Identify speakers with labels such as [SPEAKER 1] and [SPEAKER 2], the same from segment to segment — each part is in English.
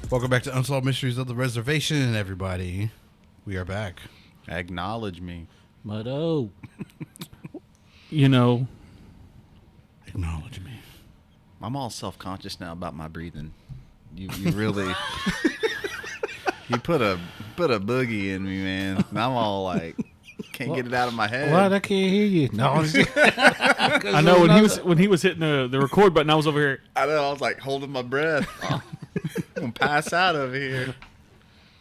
[SPEAKER 1] Welcome back to Unsolved Mysteries of the Reservation, everybody. We are back.
[SPEAKER 2] Acknowledge me.
[SPEAKER 3] Muddo. You know.
[SPEAKER 1] Acknowledge me.
[SPEAKER 2] I'm all self-conscious now about my breathing. You really... you put a boogie in me, man. And I'm all like... Can't get it out of my head.
[SPEAKER 3] What? I can't hear you. No,
[SPEAKER 4] I know when he was hitting the record button, I was over here.
[SPEAKER 2] I know. I was like holding my breath. I'm gonna pass out over here.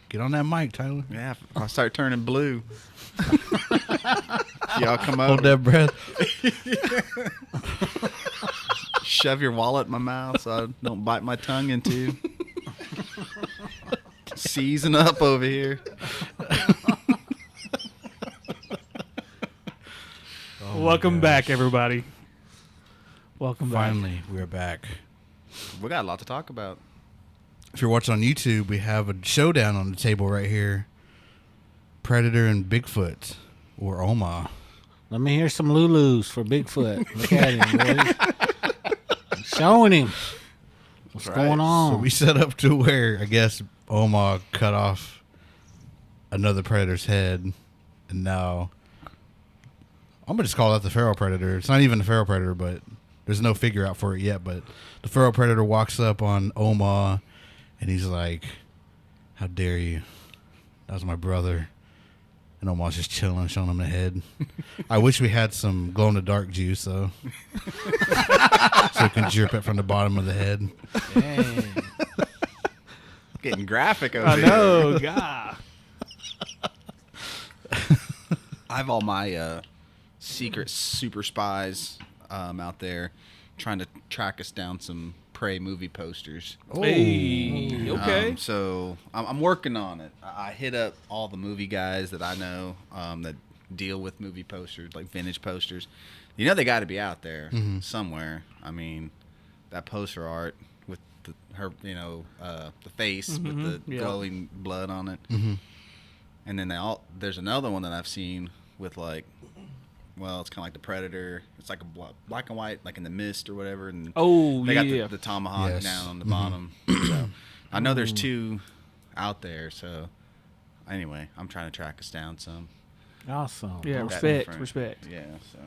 [SPEAKER 1] Get on that mic, Tyler.
[SPEAKER 2] Yeah, I'll start turning blue. Y'all come over.
[SPEAKER 1] Hold that breath.
[SPEAKER 2] Shove your wallet in my mouth so I don't bite my tongue into. Season up over here.
[SPEAKER 4] Welcome back, everybody. Welcome back.
[SPEAKER 1] Finally, we're back.
[SPEAKER 2] We got a lot to talk about.
[SPEAKER 1] If you're watching on YouTube, we have a showdown on the table right here. Predator and Bigfoot, or Oma.
[SPEAKER 3] Let me hear some Lulus for Bigfoot. Look at him, boys. Showing him what's going on.
[SPEAKER 1] So we set up to where, I guess, Oma cut off another predator's head, and now I'm going to just call that the feral predator. It's not even the feral predator, but there's no figure out for it yet. But the feral predator walks up on Oma, and he's like, "How dare you? That was my brother." And Oma's just chilling, showing him the head. I wish we had some glow-in-the-dark juice, though. So we can drip it from the bottom of the head.
[SPEAKER 3] Dang.
[SPEAKER 2] Getting graphic over
[SPEAKER 4] I
[SPEAKER 2] here.
[SPEAKER 4] know, God.
[SPEAKER 2] I have all my secret super spies out there trying to track us down some Prey movie posters.
[SPEAKER 4] Hey, okay.
[SPEAKER 2] So I'm working on it. I hit up all the movie guys that I know that deal with movie posters, like vintage posters. You know they got to be out there somewhere. I mean, that poster art with the face with the glowing blood on it. Mm-hmm. And then there's another one that I've seen with like, well, it's kind of like the Predator. It's like a black and white, like in the mist or whatever. And they got the tomahawk down on the bottom. So I know there's two out there. So anyway, I'm trying to track us down some.
[SPEAKER 3] Awesome.
[SPEAKER 4] Yeah,
[SPEAKER 2] That
[SPEAKER 4] respect.
[SPEAKER 2] Yeah, so.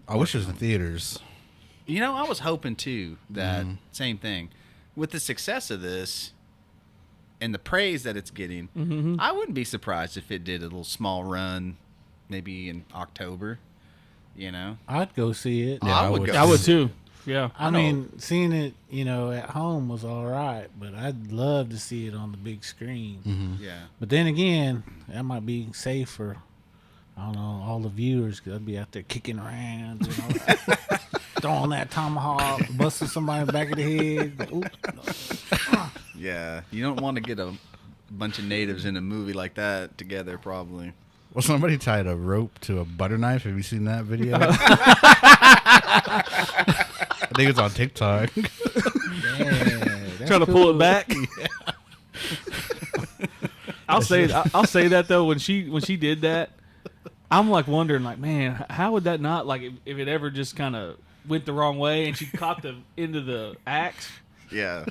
[SPEAKER 1] I wish it was in theaters.
[SPEAKER 2] You know, I was hoping too that same thing. With the success of this and the praise that it's getting, I wouldn't be surprised if it did a little small run, maybe in October. You know,
[SPEAKER 3] I'd go see it.
[SPEAKER 1] Yeah,
[SPEAKER 2] I would go.
[SPEAKER 4] I would too. Yeah.
[SPEAKER 3] I mean, seeing it, at home was all right, but I'd love to see it on the big screen.
[SPEAKER 1] Mm-hmm.
[SPEAKER 2] Yeah.
[SPEAKER 3] But then again, that might be safe for, I don't know, all the viewers, because I'd be out there kicking around, throwing that tomahawk, busting somebody in the back of the head. Ooh.
[SPEAKER 2] Yeah. You don't want to get a bunch of natives in a movie like that together, probably.
[SPEAKER 1] Well, somebody tied a rope to a butter knife. Have you seen that video? I think it's on TikTok.
[SPEAKER 3] Yeah,
[SPEAKER 4] Trying to pull it back. I'll say that though, when she did that, I'm like wondering, like, man, how would that not, like, if it ever just kind of went the wrong way and she caught the end of the axe?
[SPEAKER 2] Yeah.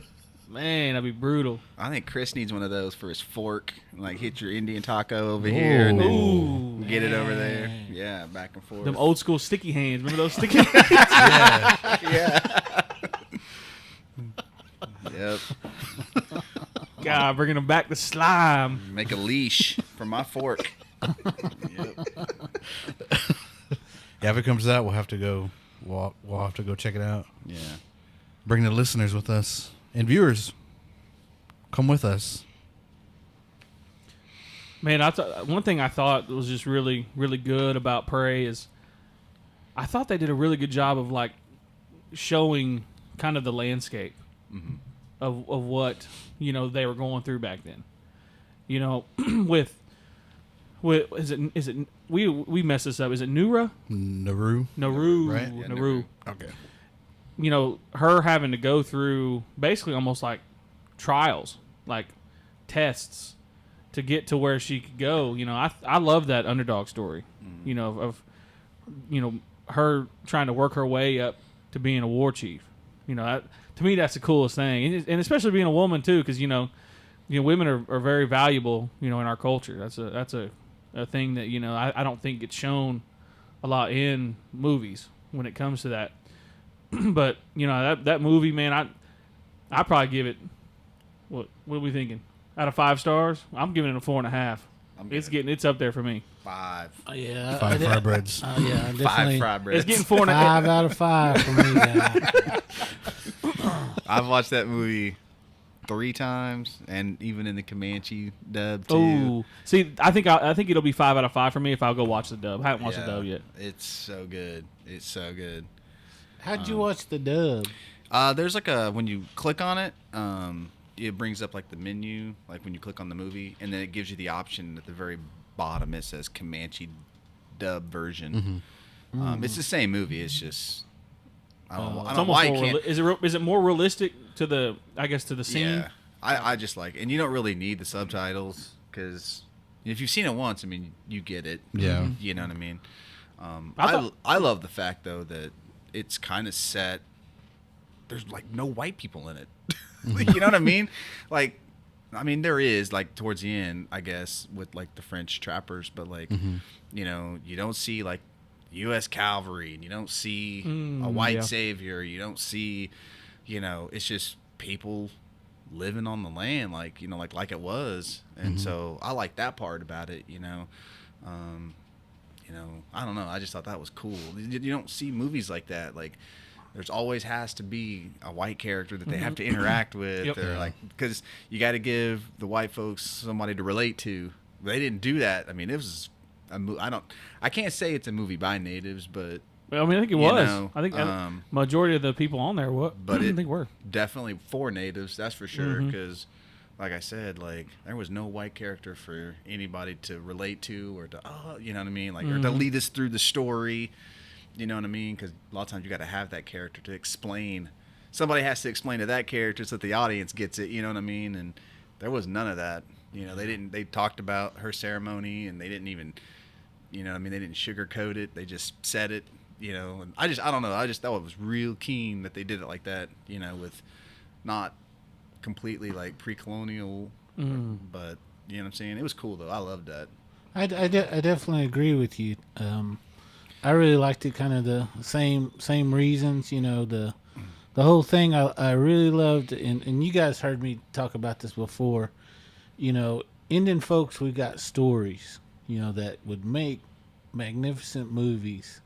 [SPEAKER 4] Man, that'd be brutal.
[SPEAKER 2] I think Chris needs one of those for his fork. Like, hit your Indian taco over here and then get it over there. Yeah, back and forth.
[SPEAKER 4] Them old school sticky hands. Remember those sticky hands?
[SPEAKER 2] Yeah. Yep.
[SPEAKER 4] God, bringing them back to slime.
[SPEAKER 2] Make a leash for my fork. Yep.
[SPEAKER 1] Yeah, if it comes out, we'll have to go. We'll have to go check it out.
[SPEAKER 2] Yeah.
[SPEAKER 1] Bring the listeners with us and viewers. Come with us.
[SPEAKER 4] Man, one thing I thought was just really, really good about Prey is I thought they did a really good job of like showing kind of the landscape of what they were going through back then. You know, with is it we messed this up? Is it Nura?
[SPEAKER 1] Naru.
[SPEAKER 4] Naru,
[SPEAKER 1] Right?
[SPEAKER 2] Yeah,
[SPEAKER 4] Naru.
[SPEAKER 1] Okay.
[SPEAKER 4] You know, her having to go through basically almost like trials, like tests to get to where she could go. You know, I love that underdog story. You know, of her trying to work her way up to being a war chief. You know, to me that's the coolest thing, and especially being a woman too, because you know, women are very valuable. You know, in our culture, that's a thing that I don't think gets shown a lot in movies when it comes to that. But that movie, man, I probably give it. What are we thinking? Out of 5 stars, I'm giving it a 4.5. It's up there for me.
[SPEAKER 2] 5.
[SPEAKER 3] Yeah,
[SPEAKER 1] 5 fry breads.
[SPEAKER 3] yeah,
[SPEAKER 2] 5
[SPEAKER 3] definitely.
[SPEAKER 2] fry breads.
[SPEAKER 4] It's getting 4.5.
[SPEAKER 3] 5 out of 5 for me. Guy.
[SPEAKER 2] I've watched that movie 3 times, and even in the Comanche dub too.
[SPEAKER 4] Oh, see, I think it'll be 5 out of 5 for me if I'll go watch the dub. I haven't watched the dub yet.
[SPEAKER 2] It's so good. It's so good.
[SPEAKER 3] How'd you watch the dub?
[SPEAKER 2] There's like when you click on it, it brings up like the menu, like when you click on the movie, and then it gives you the option at the very bottom. It says Comanche dub version. It's the same movie. It's just I don't know why you can't.
[SPEAKER 4] Is it more realistic to the scene?
[SPEAKER 2] Yeah, I just like, and you don't really need the subtitles because if you've seen it once, I mean, you get it.
[SPEAKER 1] Yeah.
[SPEAKER 2] You know what I mean.
[SPEAKER 4] I
[SPEAKER 2] I love the fact though that it's kind of set. There's like no white people in it. You know what I mean? Like, I mean, there is like towards the end, I guess, with like the French trappers, but like, you don't see like U.S. cavalry, and you don't see a white savior. You don't see, it's just people living on the land, like like it was, and so I like that part about it. I don't know. I just thought that was cool. You don't see movies like that. Like, there's always has to be a white character that they have to interact with,
[SPEAKER 4] Yep.
[SPEAKER 2] or like, because you got to give the white folks somebody to relate to. They didn't do that. I mean, it was I can't say it's a movie by natives, but
[SPEAKER 4] Well, I mean, I think it was. I think majority of the people on there
[SPEAKER 2] but
[SPEAKER 4] I think were
[SPEAKER 2] definitely for natives. That's for sure. Because, like I said, like there was no white character for anybody to relate to, or to you know what I mean, like or to lead us through the story. You know what I mean? Because a lot of times you got to have that character to explain. Somebody has to explain to that character so that the audience gets it. You know what I mean? And there was none of that. They didn't. They talked about her ceremony, and they didn't even. They didn't sugarcoat it. They just said it. And I don't know. I just thought it was real keen that they did it like that. With not completely like pre-colonial, but you know what I'm saying. It was cool though. I loved that.
[SPEAKER 3] I definitely agree with you. I really liked it, kind of the same reasons. The whole thing I really loved, and you guys heard me talk about this before. Indian folks, we got stories, that would make magnificent movies,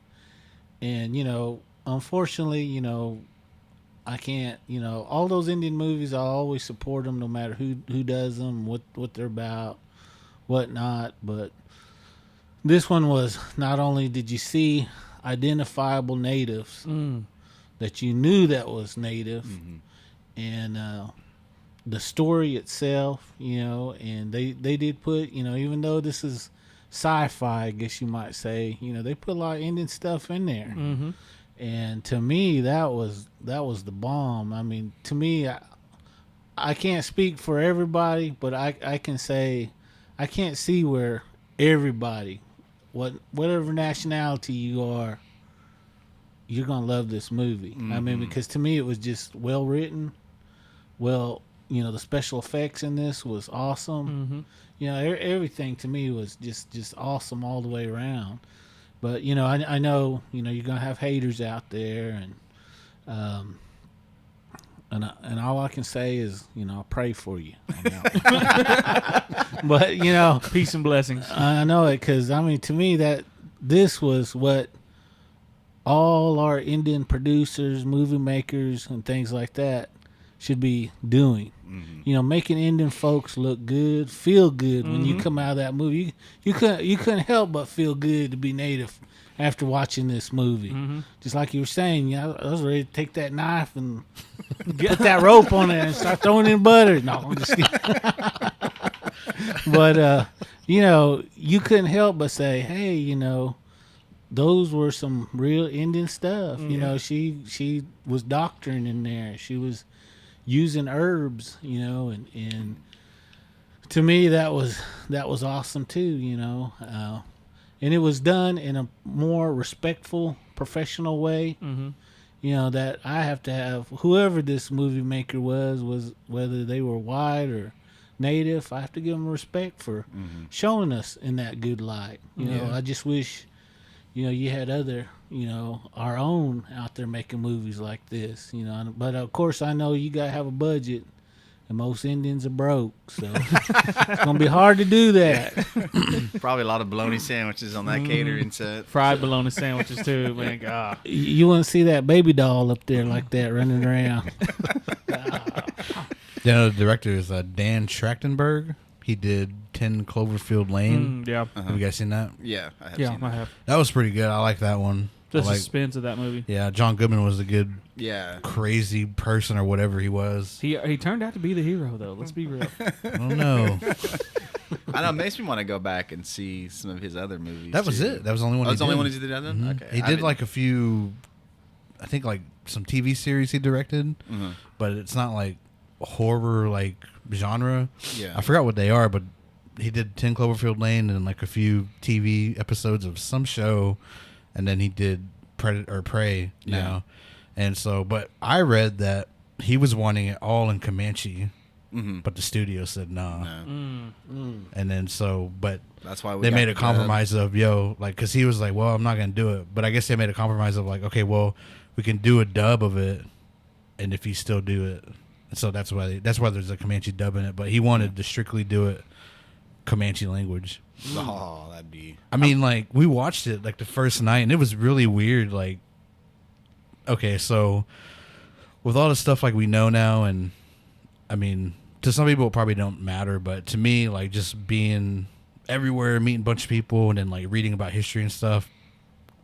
[SPEAKER 3] and unfortunately, I can't. All those Indian movies, I always support them, no matter who does them, what they're about, whatnot, but. This one was, not only did you see identifiable natives that you knew that was native, and the story itself, and they did put, even though this is sci-fi, I guess you might say, they put a lot of Indian stuff in there. And to me, that was the bomb. I mean, to me, I can't speak for everybody, but I can say I can't see where everybody, whatever nationality you are, you're gonna love this movie. I mean, because to me it was just well written. Well, the special effects in this was awesome. Everything to me was just awesome all the way around. But I know you're gonna have haters out there, and all I can say is I pray for you. But
[SPEAKER 4] peace and blessings.
[SPEAKER 3] I know it, because I mean, to me, that this was what all our Indian producers, movie makers, and things like that should be doing. Making Indian folks look good, feel good when you come out of that movie. You couldn't help but feel good to be native after watching this movie. Just like you were saying, I was ready to take that knife and put that rope on it and start throwing in butter. No, I'm just kidding. But you couldn't help but say, hey, those were some real Indian stuff. She was doctoring in there. She was using herbs, and to me that was awesome too. And it was done in a more respectful, professional way. That I have to have whoever this movie maker was whether they were white or native, I have to give them respect for showing us in that good light. I just wish you had other, our own out there making movies like this, But of course, I know you got to have a budget, and most Indians are broke, so it's going to be hard to do that.
[SPEAKER 2] Probably a lot of bologna sandwiches on that catering set.
[SPEAKER 4] Fried bologna sandwiches, too, man. God.
[SPEAKER 3] You wouldn't see that baby doll up there like that running around.
[SPEAKER 1] The director is Dan Trachtenberg. He did 10 Cloverfield Lane.
[SPEAKER 4] Yeah.
[SPEAKER 1] Have you guys seen that?
[SPEAKER 2] Yeah, I have
[SPEAKER 4] Yeah,
[SPEAKER 2] seen
[SPEAKER 4] I
[SPEAKER 2] that.
[SPEAKER 4] have.
[SPEAKER 1] That was pretty good. I like that one.
[SPEAKER 4] The
[SPEAKER 1] I like-
[SPEAKER 4] suspense of that movie.
[SPEAKER 1] Yeah, John Goodman was a good,
[SPEAKER 2] Yeah.
[SPEAKER 1] crazy person or whatever he was.
[SPEAKER 4] He turned out to be the hero, though. Let's be real.
[SPEAKER 1] I don't know.
[SPEAKER 2] I know, it makes me want to go back and see some of his other movies.
[SPEAKER 1] That was
[SPEAKER 2] too.
[SPEAKER 1] it. That was the only one.
[SPEAKER 2] Oh,
[SPEAKER 1] he
[SPEAKER 2] that's the only
[SPEAKER 1] did.
[SPEAKER 2] one he did that then?
[SPEAKER 1] Mhm.
[SPEAKER 2] Okay.
[SPEAKER 1] He
[SPEAKER 2] I
[SPEAKER 1] did
[SPEAKER 2] didn't-
[SPEAKER 1] like a few, I think like some TV series he directed, but it's not like horror like genre.
[SPEAKER 2] Yeah.
[SPEAKER 1] I forgot what they are, but he did 10 Cloverfield Lane and like a few TV episodes of some show, and then he did Prey now. And so, but I read that he was wanting it all in Comanche, but the studio said nah.
[SPEAKER 2] No.
[SPEAKER 1] And then but
[SPEAKER 2] That's why we
[SPEAKER 1] they
[SPEAKER 2] got
[SPEAKER 1] made
[SPEAKER 2] the
[SPEAKER 1] a compromise of because he was like, well, I'm not gonna do it, but I guess they made a compromise of like, okay, well, we can do a dub of it, and if you still do it, and so that's why there's a Comanche dub in it, but he wanted to strictly do it Comanche language.
[SPEAKER 2] Oh, that'd be.
[SPEAKER 1] I mean, like we watched it like the first night, and it was really weird. Like, okay, so with all the stuff like we know now, and I mean, to some people it probably don't matter, but to me, like just being everywhere, meeting a bunch of people, and then like reading about history and stuff,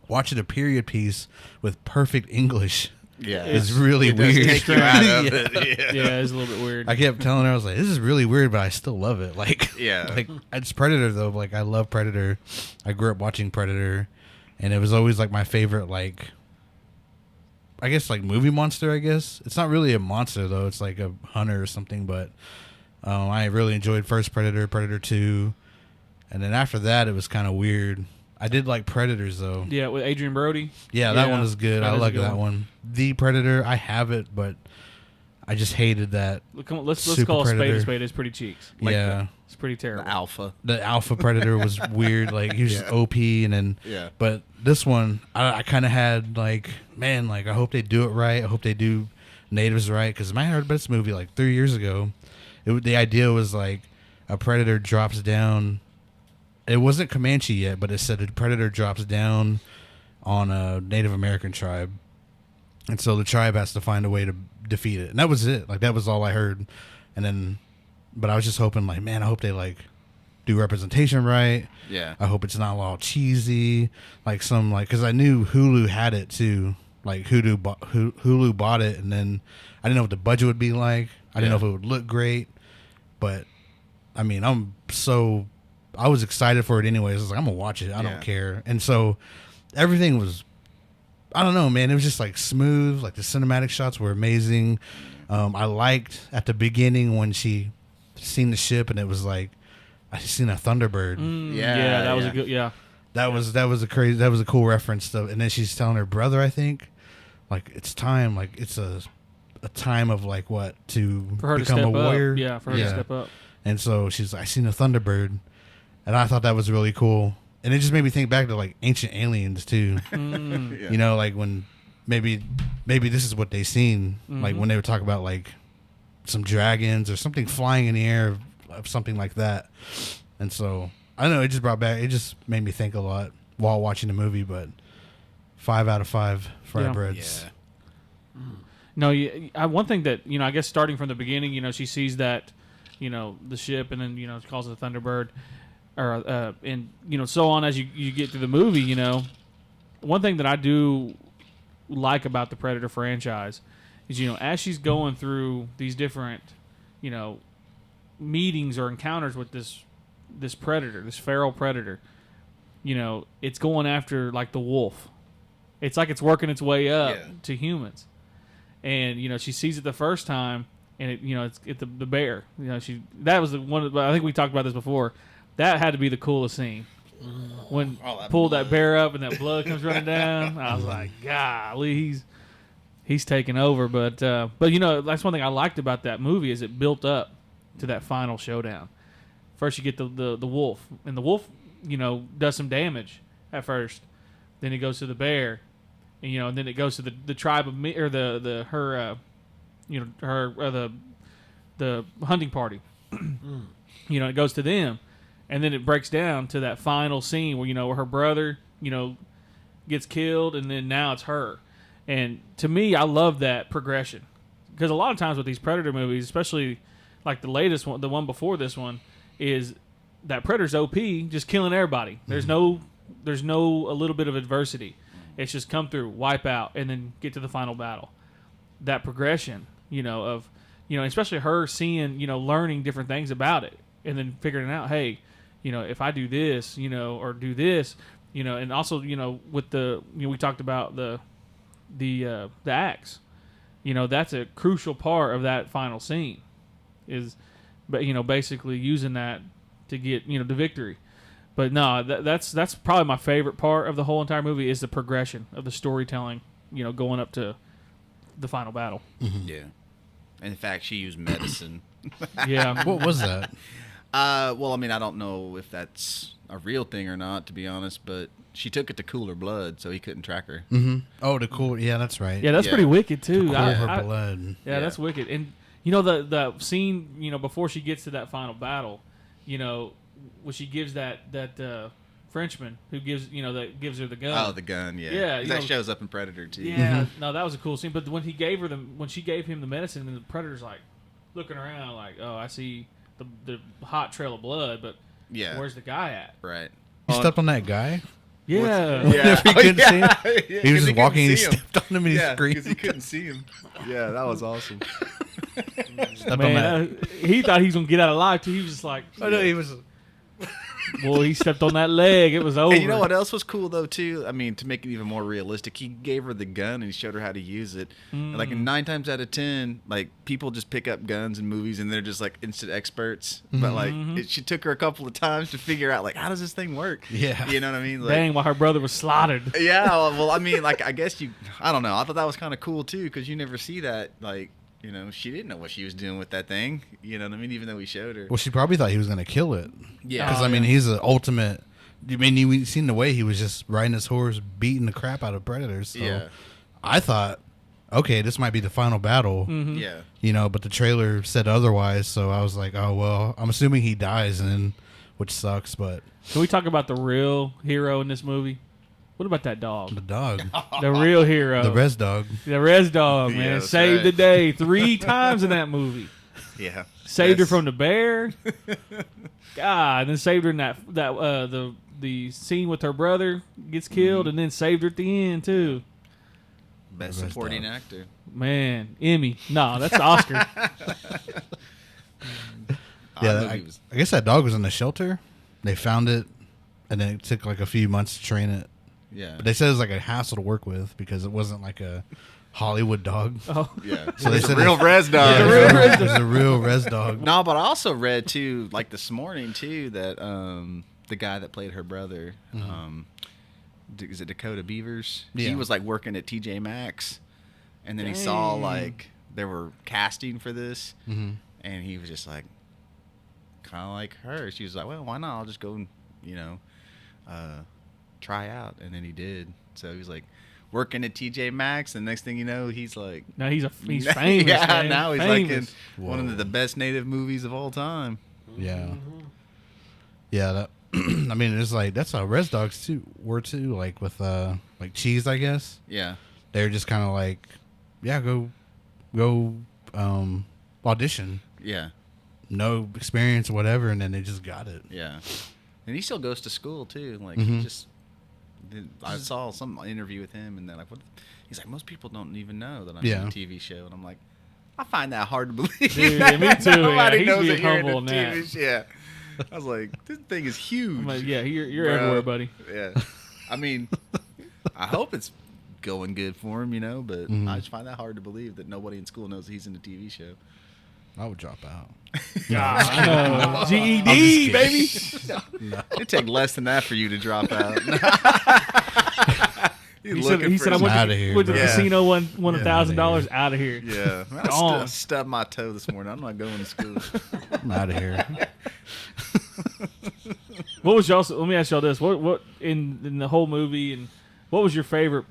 [SPEAKER 1] watching a period piece with perfect English.
[SPEAKER 2] Yeah.
[SPEAKER 1] It's really
[SPEAKER 2] It does
[SPEAKER 1] weird.
[SPEAKER 2] take you out of
[SPEAKER 1] Yeah.
[SPEAKER 2] it. Yeah.
[SPEAKER 4] Yeah, it's a little bit weird.
[SPEAKER 1] I kept telling her, I was like, this is really weird, but I still love it. Like,
[SPEAKER 2] Yeah.
[SPEAKER 1] like it's Predator though. Like, I love Predator. I grew up watching Predator, and it was always like my favorite, like, I guess like movie monster. I guess it's not really a monster though. It's like a hunter or something. But I really enjoyed first Predator, Predator 2, and then after that it was kind of weird. I did like Predators though.
[SPEAKER 4] Yeah, with Adrian Brody.
[SPEAKER 1] Yeah, that one was good. I
[SPEAKER 4] is a
[SPEAKER 1] like
[SPEAKER 4] good
[SPEAKER 1] that one. The Predator, I have it, but I just hated that.
[SPEAKER 4] Come on, let's
[SPEAKER 1] Super
[SPEAKER 4] call a spade
[SPEAKER 1] Predator.
[SPEAKER 4] a spade. It's pretty cheeks.
[SPEAKER 1] Yeah.
[SPEAKER 4] It's pretty terrible.
[SPEAKER 2] The alpha.
[SPEAKER 1] The Alpha Predator was weird. Like, he was just OP, and then...
[SPEAKER 2] Yeah.
[SPEAKER 1] But this one, I kind of had, like, man, like, I hope they do it right. I hope they do natives right. Because, man, I heard about this movie, like, 3 years ago. The idea was, like, a predator drops down... It wasn't Comanche yet, but it said a predator drops down on a Native American tribe. And so the tribe has to find a way to defeat it. And that was it. Like, that was all I heard. And then... But I was just hoping, like, man, I hope they, like, do representation right.
[SPEAKER 2] Yeah.
[SPEAKER 1] I hope it's not all cheesy. Like, some, like... Because I knew Hulu had it, too. Like, Hulu bought it, and then I didn't know what the budget would be like. I didn't know if it would look great. But, I mean, I was excited for it anyways. I was like, I'm going to watch it. I don't care. And so everything was, I don't know, man. It was just like smooth. Like the cinematic shots were amazing. I liked at the beginning when she seen the ship and it was like, I seen a Thunderbird.
[SPEAKER 4] Yeah, that was a good. Yeah,
[SPEAKER 1] That was a cool reference to, and then she's telling her brother, I think, like it's time, like it's a time of like what to
[SPEAKER 4] for her to
[SPEAKER 1] become
[SPEAKER 4] step
[SPEAKER 1] a warrior.
[SPEAKER 4] up. Yeah, for her to step up.
[SPEAKER 1] And so she's like, I seen a Thunderbird. And I thought that was really cool. And it just made me think back to like Ancient Aliens too.
[SPEAKER 2] Yeah.
[SPEAKER 1] You know, like when maybe this is what they seen. Like when they would talk about like some dragons or something flying in the air of something like that. And so I don't know, it just made me think a lot while watching the movie, but 5 out of 5 fried
[SPEAKER 4] Yeah.
[SPEAKER 1] breads.
[SPEAKER 2] Yeah.
[SPEAKER 4] No, one thing that I guess starting from the beginning, she sees that, the ship, and then she calls it a Thunderbird, or and so on as you get through the movie. One thing that I do like about the Predator franchise is as she's going through these different meetings or encounters with this this predator, this feral predator, you know, it's going after like the wolf. It's like it's working its way up to humans. And, you know, she sees it the first time, and it, you know, it's the bear. You know, that was the one. I think we talked about this before. That had to be the coolest scene when pulled that bear up and that blood comes running down. I was like, golly, he's taking over. But you know, that's one thing I liked about that movie is it built up to that final showdown. First, you get the wolf, and the wolf, you know, does some damage at first. Then it goes to the bear. And, you know, and then it goes to the tribe of me or the hunting party. You know, it goes to them, and then it breaks down to that final scene where, you know, where her brother, you know, gets killed, and then now it's her. And to me, I love that progression because a lot of times with these Predator movies, especially like the latest one, the one before this one, is that Predator's OP, just killing everybody. There's no a little bit of adversity. It's just come through, wipe out, and then get to the final battle. That progression, you know, of, you know, especially her seeing, you know, learning different things about it, and then figuring out, hey, you know, if I do this, you know, or do this, you know, and also, you know, with the, you know, we talked about the axe, you know, that's a crucial part of that final scene, is, but you know, basically using that to get, you know, the victory. But no, that's probably my favorite part of the whole entire movie is the progression of the storytelling, you know, going up to the final battle.
[SPEAKER 2] Mm-hmm. Yeah. And in fact, she used medicine.
[SPEAKER 4] Yeah.
[SPEAKER 1] What was that?
[SPEAKER 2] Well, I mean, I don't know if that's a real thing or not, to be honest, but she took it to cool her blood so he couldn't track her.
[SPEAKER 1] Mm-hmm. Oh, to cool. Yeah, that's right.
[SPEAKER 4] Yeah, that's pretty wicked, too.
[SPEAKER 1] To cool her blood.
[SPEAKER 4] Yeah, that's wicked. And, you know, the scene, you know, before she gets to that final battle, you know, when she gives that Frenchman who gives her the gun.
[SPEAKER 2] Oh, the gun, yeah.
[SPEAKER 4] Yeah,
[SPEAKER 2] that shows up in Predator too.
[SPEAKER 4] Yeah, no, that was a cool scene. But when she gave him the medicine, and the Predator's like looking around, like, oh, I see the hot trail of blood, but where's the guy at?
[SPEAKER 2] Right.
[SPEAKER 1] You stepped on that guy?
[SPEAKER 4] Yeah.
[SPEAKER 1] Yeah. He couldn't see him. Yeah, he was just walking and he stepped on him and he screamed.
[SPEAKER 2] because he couldn't see him. Yeah, that was awesome.
[SPEAKER 1] Stepped on that.
[SPEAKER 4] He thought he was gonna get out alive too. He was just like,
[SPEAKER 1] Oh no, he was.
[SPEAKER 4] Well, he stepped on that leg. It was over.
[SPEAKER 2] And you know what else was cool though too? I mean, to make it even more realistic, he gave her the gun and he showed her how to use it. And like 9 times out of 10, like people just pick up guns in movies and they're just like instant experts. But like she took her a couple of times to figure out like how does this thing work?
[SPEAKER 1] Yeah,
[SPEAKER 2] you know what I mean? Like,
[SPEAKER 4] dang, while her brother was slaughtered.
[SPEAKER 2] Yeah, well, I mean, like I guess I don't know. I thought that was kind of cool too because you never see that like. You know, she didn't know what she was doing with that thing. You know what I mean? Even though we showed her.
[SPEAKER 1] Well, she probably thought he was going to kill it.
[SPEAKER 2] Yeah.
[SPEAKER 1] Because, I mean, he's the ultimate... I mean, you've seen the way he was just riding his horse, beating the crap out of predators. So
[SPEAKER 2] yeah.
[SPEAKER 1] I thought, okay, this might be the final battle.
[SPEAKER 4] Mm-hmm.
[SPEAKER 2] Yeah.
[SPEAKER 1] You know, but the trailer said otherwise. So I was like, oh, well, I'm assuming he dies, which sucks, but...
[SPEAKER 4] Can we talk about the real hero in this movie? What about that dog?
[SPEAKER 1] The dog.
[SPEAKER 4] The real hero.
[SPEAKER 1] The res dog.
[SPEAKER 4] The res dog, man.
[SPEAKER 2] Yeah,
[SPEAKER 4] saved the day 3 times in that movie.
[SPEAKER 2] Yeah.
[SPEAKER 4] Saved her from the bear. God, and then saved her in the scene with her brother gets killed, and then saved her at the end too.
[SPEAKER 2] Best supporting actor.
[SPEAKER 4] Man, Emmy. No, that's the Oscar.
[SPEAKER 1] Yeah, I guess that dog was in the shelter. They found it, and then it took like a few months to train it.
[SPEAKER 2] Yeah.
[SPEAKER 1] But they said it was like a hassle to work with because it wasn't like a Hollywood dog.
[SPEAKER 4] Oh,
[SPEAKER 2] yeah.
[SPEAKER 1] So they said
[SPEAKER 2] real res dog.
[SPEAKER 1] Yeah, it was a real res dog.
[SPEAKER 2] No, but I also read too, like this morning too, that the guy that played her brother, is it Dakota Beavers?
[SPEAKER 1] Yeah.
[SPEAKER 2] He was like working at TJ Maxx, and then he saw like they were casting for this, and he was just like, kind of like her. She was like, well, why not? I'll just go and try out, and then he did. So he was like working at TJ Maxx, and next thing you know, he's like,
[SPEAKER 4] now he's famous.
[SPEAKER 2] Yeah,
[SPEAKER 4] man.
[SPEAKER 2] now he's
[SPEAKER 4] famous.
[SPEAKER 2] like in one of the best native movies of all time.
[SPEAKER 1] Yeah, yeah. That, I mean, it's like that's how res dogs too were too. Like with like Cheese, I guess.
[SPEAKER 2] Yeah,
[SPEAKER 1] they're just kind of like, yeah, go audition.
[SPEAKER 2] Yeah,
[SPEAKER 1] no experience or whatever, and then they just got it.
[SPEAKER 2] yeah. And he still goes to school too. Like he just. I saw some interview with him, and they're like, "What?" He's like, "Most people don't even know that I'm in a TV show," and I'm like, "I find that hard to believe."
[SPEAKER 4] Dude, yeah, me too.
[SPEAKER 2] Nobody
[SPEAKER 4] He's
[SPEAKER 2] knows
[SPEAKER 4] being
[SPEAKER 2] that you're in a
[SPEAKER 4] humble in that.
[SPEAKER 2] TV show. Yeah, I was like, this thing is huge.
[SPEAKER 4] I'm like, yeah, you're
[SPEAKER 2] Bro.
[SPEAKER 4] everywhere, buddy.
[SPEAKER 2] Yeah. I mean, I hope it's going good for him, but I just find that hard to believe that nobody in school knows he's in a TV show.
[SPEAKER 1] I would drop out.
[SPEAKER 4] I know. GED, baby.
[SPEAKER 2] It'd take less than that for you to drop out.
[SPEAKER 4] He said I
[SPEAKER 1] Outta here,
[SPEAKER 4] went to the
[SPEAKER 2] bro.
[SPEAKER 4] casino, won
[SPEAKER 1] Yeah.
[SPEAKER 4] $1,000 out of here.
[SPEAKER 2] Yeah.
[SPEAKER 4] Gone.
[SPEAKER 2] I stubbed my toe this morning. I'm not going to school.
[SPEAKER 1] I'm out of here.
[SPEAKER 4] What was y'all? Let me ask y'all this: What in the whole movie, and what was your favorite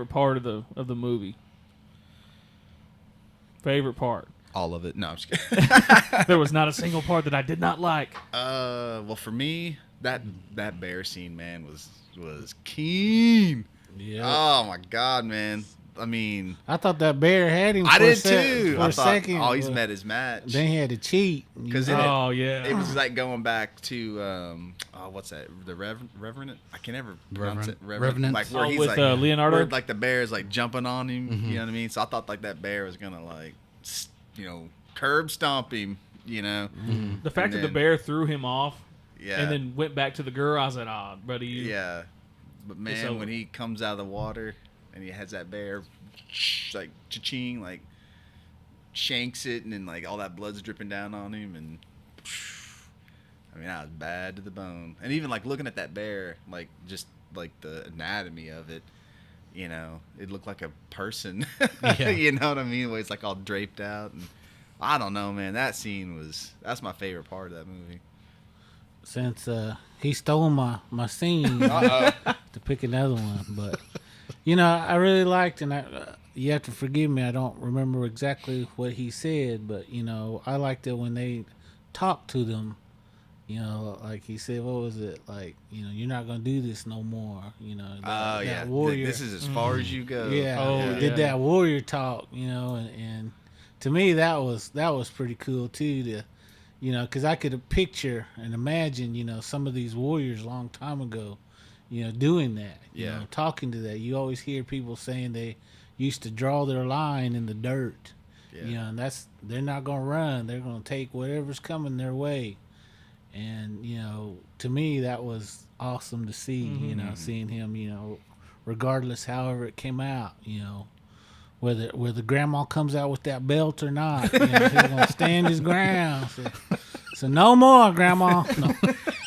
[SPEAKER 4] part of the movie? Favorite part?
[SPEAKER 2] All of it. No, I'm just kidding.
[SPEAKER 4] There was not a single part that I did not like.
[SPEAKER 2] Well, for me, that bear scene, man, was keen.
[SPEAKER 3] Yeah.
[SPEAKER 2] Oh my God, man. I mean,
[SPEAKER 3] I thought that bear had him.
[SPEAKER 2] I
[SPEAKER 3] for
[SPEAKER 2] did
[SPEAKER 3] a
[SPEAKER 2] too.
[SPEAKER 3] For
[SPEAKER 2] I
[SPEAKER 3] a
[SPEAKER 2] thought,
[SPEAKER 3] second.
[SPEAKER 2] oh, he's
[SPEAKER 3] but
[SPEAKER 2] met his match.
[SPEAKER 3] Then he had to cheat.
[SPEAKER 2] Because
[SPEAKER 4] Oh yeah.
[SPEAKER 2] it was like going back to what's that? The Revenant? I can never pronounce it.
[SPEAKER 1] Revenant?
[SPEAKER 2] Like where
[SPEAKER 4] Oh,
[SPEAKER 2] he's
[SPEAKER 4] with
[SPEAKER 2] like
[SPEAKER 4] Leonardo?
[SPEAKER 2] where, like the bear is like jumping on him. You know what I mean? So I thought like that bear was gonna like curb stomp him.
[SPEAKER 4] The fact
[SPEAKER 2] and
[SPEAKER 4] that the
[SPEAKER 2] then-
[SPEAKER 4] bear threw him off
[SPEAKER 2] Yeah.
[SPEAKER 4] and then went back to the girl, I was like, "Oh, buddy,
[SPEAKER 2] Yeah. But man,
[SPEAKER 4] over.
[SPEAKER 2] when he comes out of the water and he has that bear like cha-ching, like shanks it, and then like all that blood's dripping down on him, and I mean, that was bad to the bone. And even like looking at that bear, like just like the anatomy of it, it looked like a person.
[SPEAKER 1] Yeah.
[SPEAKER 2] You know what I mean? Where it's like all draped out, and I don't know, man. That's my favorite part of that movie.
[SPEAKER 3] Since he stole my scene to pick another one, but I really liked, and you have to forgive me, I don't remember exactly what he said, but I liked it when they talked to them. Like he said, what was it like? You're not gonna do this no more. That warrior.
[SPEAKER 2] This is as far as you go.
[SPEAKER 3] Yeah,
[SPEAKER 4] Oh,
[SPEAKER 3] yeah.
[SPEAKER 4] yeah.
[SPEAKER 3] Did that warrior talk, and to me that was pretty cool too. To because I could picture and imagine, some of these warriors a long time ago, doing that.
[SPEAKER 2] Yeah.
[SPEAKER 3] Talking to that. You always hear people saying they used to draw their line in the dirt.
[SPEAKER 2] Yeah.
[SPEAKER 3] And they're not gonna run. They're gonna take whatever's coming their way. And to me that was awesome to see. Seeing him, regardless however it came out, whether grandma comes out with that belt or not, he's gonna stand his ground. So no more, grandma. No.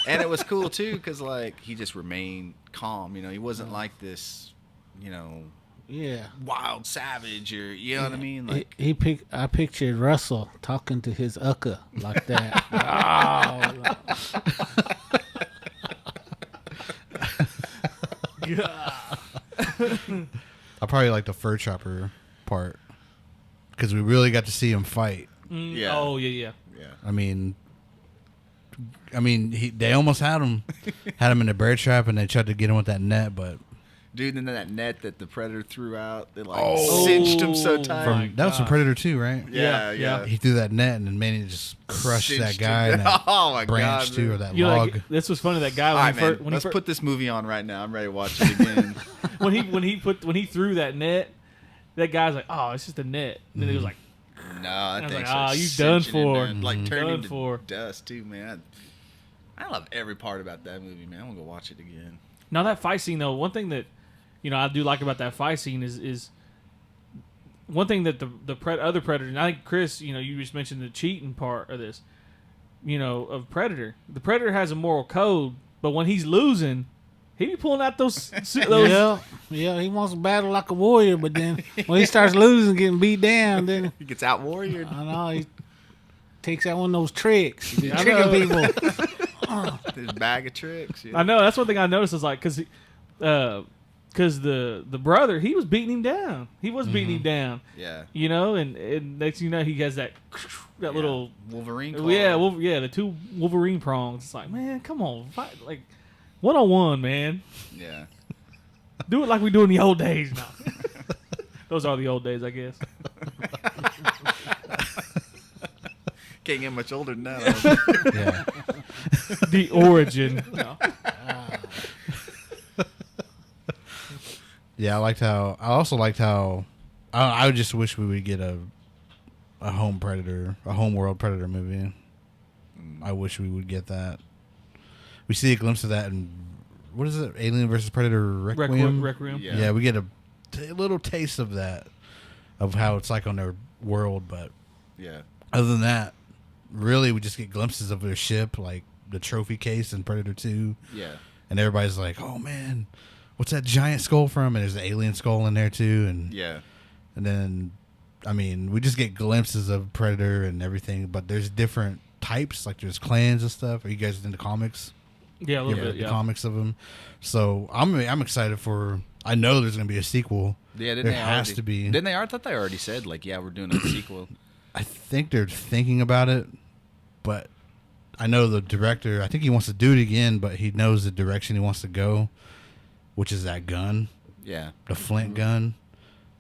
[SPEAKER 2] And it was cool too because like he just remained calm. He wasn't like this,
[SPEAKER 3] Yeah.
[SPEAKER 2] wild savage or you know what I mean. Like
[SPEAKER 3] I pictured Russell talking to his ucka like that.
[SPEAKER 1] I probably like the fur chopper part because we really got to see him fight.
[SPEAKER 2] Yeah.
[SPEAKER 4] Oh yeah.
[SPEAKER 2] yeah,
[SPEAKER 1] I mean, they almost had him in a bear trap, and they tried to get him with that net, but
[SPEAKER 2] dude. And then that net that the predator threw out, they like
[SPEAKER 1] Oh.
[SPEAKER 2] cinched him so tight.
[SPEAKER 4] My
[SPEAKER 1] that was from
[SPEAKER 4] God.
[SPEAKER 1] Predator 2, right?
[SPEAKER 2] yeah,
[SPEAKER 4] Yeah.
[SPEAKER 2] yeah.
[SPEAKER 1] He threw that net, and then man, just crushed that
[SPEAKER 2] Cinched
[SPEAKER 1] guy
[SPEAKER 2] him.
[SPEAKER 1] in that
[SPEAKER 2] Oh my
[SPEAKER 1] branch
[SPEAKER 2] God,
[SPEAKER 1] too, or
[SPEAKER 2] man.
[SPEAKER 1] that
[SPEAKER 4] You know,
[SPEAKER 1] log.
[SPEAKER 4] like, this was funny. That guy
[SPEAKER 2] All
[SPEAKER 4] when
[SPEAKER 2] right,
[SPEAKER 4] he
[SPEAKER 2] man.
[SPEAKER 4] first, when
[SPEAKER 2] Let's
[SPEAKER 4] he
[SPEAKER 2] put this movie on right now. I'm ready to watch it again.
[SPEAKER 4] when he threw that net, that guy's like, "Oh, it's just a net." And then he was like,
[SPEAKER 2] No, that
[SPEAKER 4] was
[SPEAKER 2] thing
[SPEAKER 4] like,
[SPEAKER 2] started
[SPEAKER 4] you done
[SPEAKER 2] cinching him,
[SPEAKER 4] for.
[SPEAKER 2] man. Like turned
[SPEAKER 4] Done
[SPEAKER 2] him to
[SPEAKER 4] for.
[SPEAKER 2] dust too, man. I love every part about that movie, man. I'm gonna go watch it again.
[SPEAKER 4] Now that fight scene though, one thing that I do like about that fight scene is one thing that the other Predators. And I think Chris, you just mentioned the cheating part of this, of Predator. The Predator has a moral code, but when he's losing, he be pulling out those.
[SPEAKER 3] Yeah, he wants to battle like a warrior, but then when he starts losing, getting beat down, then
[SPEAKER 2] He gets out warriored.
[SPEAKER 3] I know he takes out one of those tricks, He's
[SPEAKER 4] I
[SPEAKER 3] tricking
[SPEAKER 4] know.
[SPEAKER 3] people.
[SPEAKER 2] His bag of tricks.
[SPEAKER 4] I know that's one thing I noticed is like because the brother he was beating him down. He was beating him down.
[SPEAKER 2] Yeah.
[SPEAKER 4] And next thing you know he has that little
[SPEAKER 2] Wolverine. Claw.
[SPEAKER 4] yeah the two Wolverine prongs. It's like, man, come on, fight like 1-on-1, man.
[SPEAKER 2] Yeah.
[SPEAKER 4] Do it like we do in the old days. No. Those are the old days, I guess.
[SPEAKER 2] Can't get much older than that.
[SPEAKER 1] Yeah.
[SPEAKER 4] The origin. No.
[SPEAKER 1] Yeah, I also liked how I just wish we would get a home world predator movie. I wish we would get that. we see a glimpse of that in, what is it, Alien versus Predator Requiem?
[SPEAKER 4] Requiem.
[SPEAKER 1] Yeah, we get a little taste of that, of how it's like on their world. But
[SPEAKER 2] Yeah.
[SPEAKER 1] other than that, really, we just get glimpses of their ship, like the trophy case in Predator 2.
[SPEAKER 2] Yeah.
[SPEAKER 1] And everybody's like, oh, man, what's that giant skull from? And there's an alien skull in there, too. And
[SPEAKER 2] Yeah.
[SPEAKER 1] And then, I mean, we just get glimpses of Predator and everything, but there's different types. Like, there's clans and stuff. Are you guys into comics?
[SPEAKER 4] Yeah, a little bit.
[SPEAKER 1] The
[SPEAKER 4] Yeah.
[SPEAKER 1] comics of them. So I'm excited for. I know there's going to be a sequel.
[SPEAKER 2] Yeah,
[SPEAKER 1] there has to be.
[SPEAKER 2] Didn't they? I thought they already said, like, yeah, we're doing a sequel.
[SPEAKER 1] I think they're thinking about it, but I know the director. I think he wants to do it again, but he knows the direction he wants to go, which is that gun,
[SPEAKER 2] Yeah.
[SPEAKER 1] the Flint gun.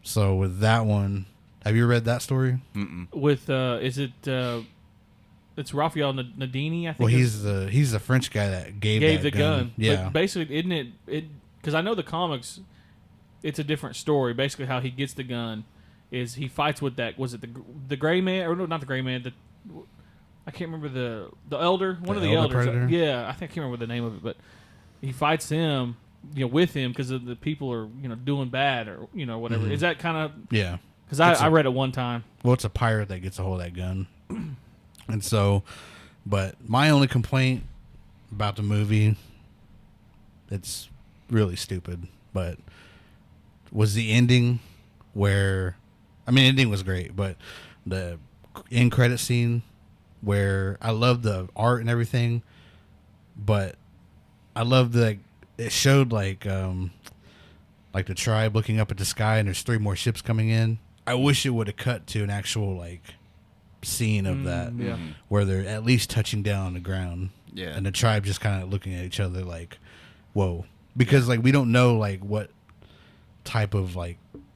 [SPEAKER 1] So with that one, have you read that story?
[SPEAKER 2] Mm-mm.
[SPEAKER 4] With is it? It's Raphael Nadini, I think.
[SPEAKER 1] Well, he's the French guy that gave
[SPEAKER 4] gave
[SPEAKER 1] that
[SPEAKER 4] the gun.
[SPEAKER 1] Yeah,
[SPEAKER 4] But basically, isn't it? Because I know the comics, it's a different story. Basically, how he gets the gun is he fights with that. Was it the gray man or no, not the gray man? I can't remember the elder. One of the
[SPEAKER 1] elder
[SPEAKER 4] elders.
[SPEAKER 1] predator?
[SPEAKER 4] Yeah, I think I can't remember the name of it, but he fights him. With him because the people are doing bad or whatever.
[SPEAKER 1] Mm-hmm.
[SPEAKER 4] Is that kind of
[SPEAKER 1] yeah.
[SPEAKER 4] because I read it one time.
[SPEAKER 1] Well, it's a pirate that gets a hold of that gun, and so. But my only complaint about the movie, it's really stupid, but was the ending where, I mean, ending was great, but the end credit scene where I love the art and everything, but I love the. It showed like the tribe looking up at the sky, and there's 3 more ships coming in. I wish it would have cut to an actual scene of that,
[SPEAKER 4] Yeah.
[SPEAKER 1] where they're at least touching down on the ground,
[SPEAKER 2] Yeah.
[SPEAKER 1] and the tribe just kind of looking at each other like, "Whoa," because we don't know what type of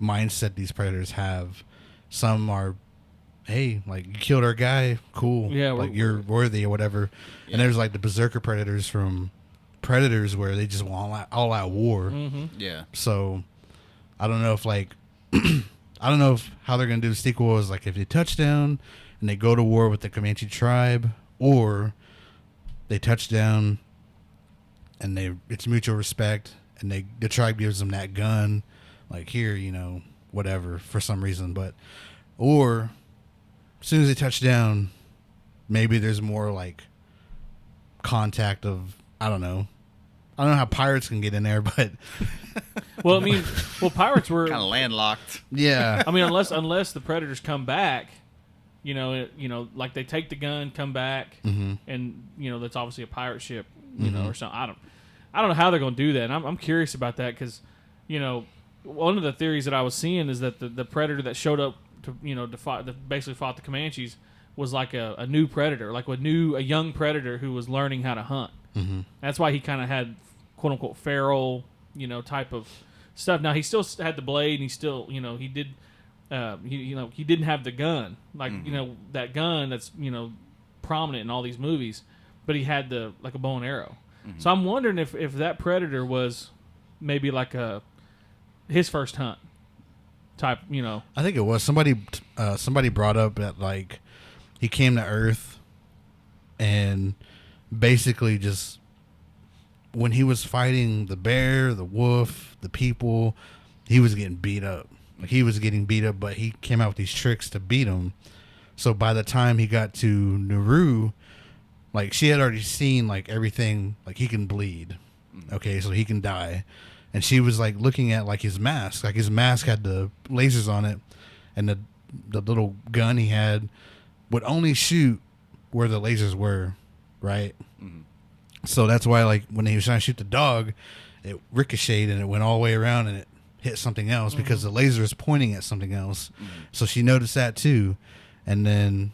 [SPEAKER 1] mindset these predators have. Some are, hey, you killed our guy, cool,
[SPEAKER 4] Yeah,
[SPEAKER 1] you're worthy or whatever,
[SPEAKER 2] Yeah.
[SPEAKER 1] and there's the berserker predators from Predators where they just want all out war.
[SPEAKER 4] Mm-hmm.
[SPEAKER 2] Yeah.
[SPEAKER 1] So I don't know if I don't know if how they're gonna do the sequel is if they touch down and they go to war with the Comanche tribe, or they touch down and it's mutual respect and the tribe gives them that gun, here, whatever, for some reason, or as soon as they touch down, maybe there's more contact of, I don't know how pirates can get in there, but
[SPEAKER 4] Well, I mean, pirates were
[SPEAKER 2] Kind of landlocked.
[SPEAKER 1] yeah.
[SPEAKER 4] I mean, unless the predators come back, they take the gun, come back, and that's obviously a pirate ship, or something. I don't know how they're going to do that. And I'm curious about that because, one of the theories that I was seeing is that the predator that showed up to fight, that basically fought the Comanches, was a new predator, a young predator who was learning how to hunt.
[SPEAKER 1] Mm-hmm.
[SPEAKER 4] That's why he kind of had quote unquote feral, type of stuff. Now he still had the blade, and he still, he did, he didn't have the gun, that gun that's prominent in all these movies, but he had a bow and arrow. Mm-hmm. So I'm wondering if that predator was maybe his first hunt type.
[SPEAKER 1] I think it was somebody brought up that he came to Earth and basically just when he was fighting the bear, the wolf, the people, he was getting beat up. But he came out with these tricks to beat him. So by the time he got to Nauru, she had already seen everything, he can bleed. Okay, so he can die. And she was looking at his mask. His mask had the lasers on it, and the little gun he had would only shoot where the lasers were, right?
[SPEAKER 2] Mm-hmm.
[SPEAKER 1] So that's why, when he was trying to shoot the dog, it ricocheted and it went all the way around and it hit something else because the laser is pointing at something else. Mm-hmm. So she noticed that too, and then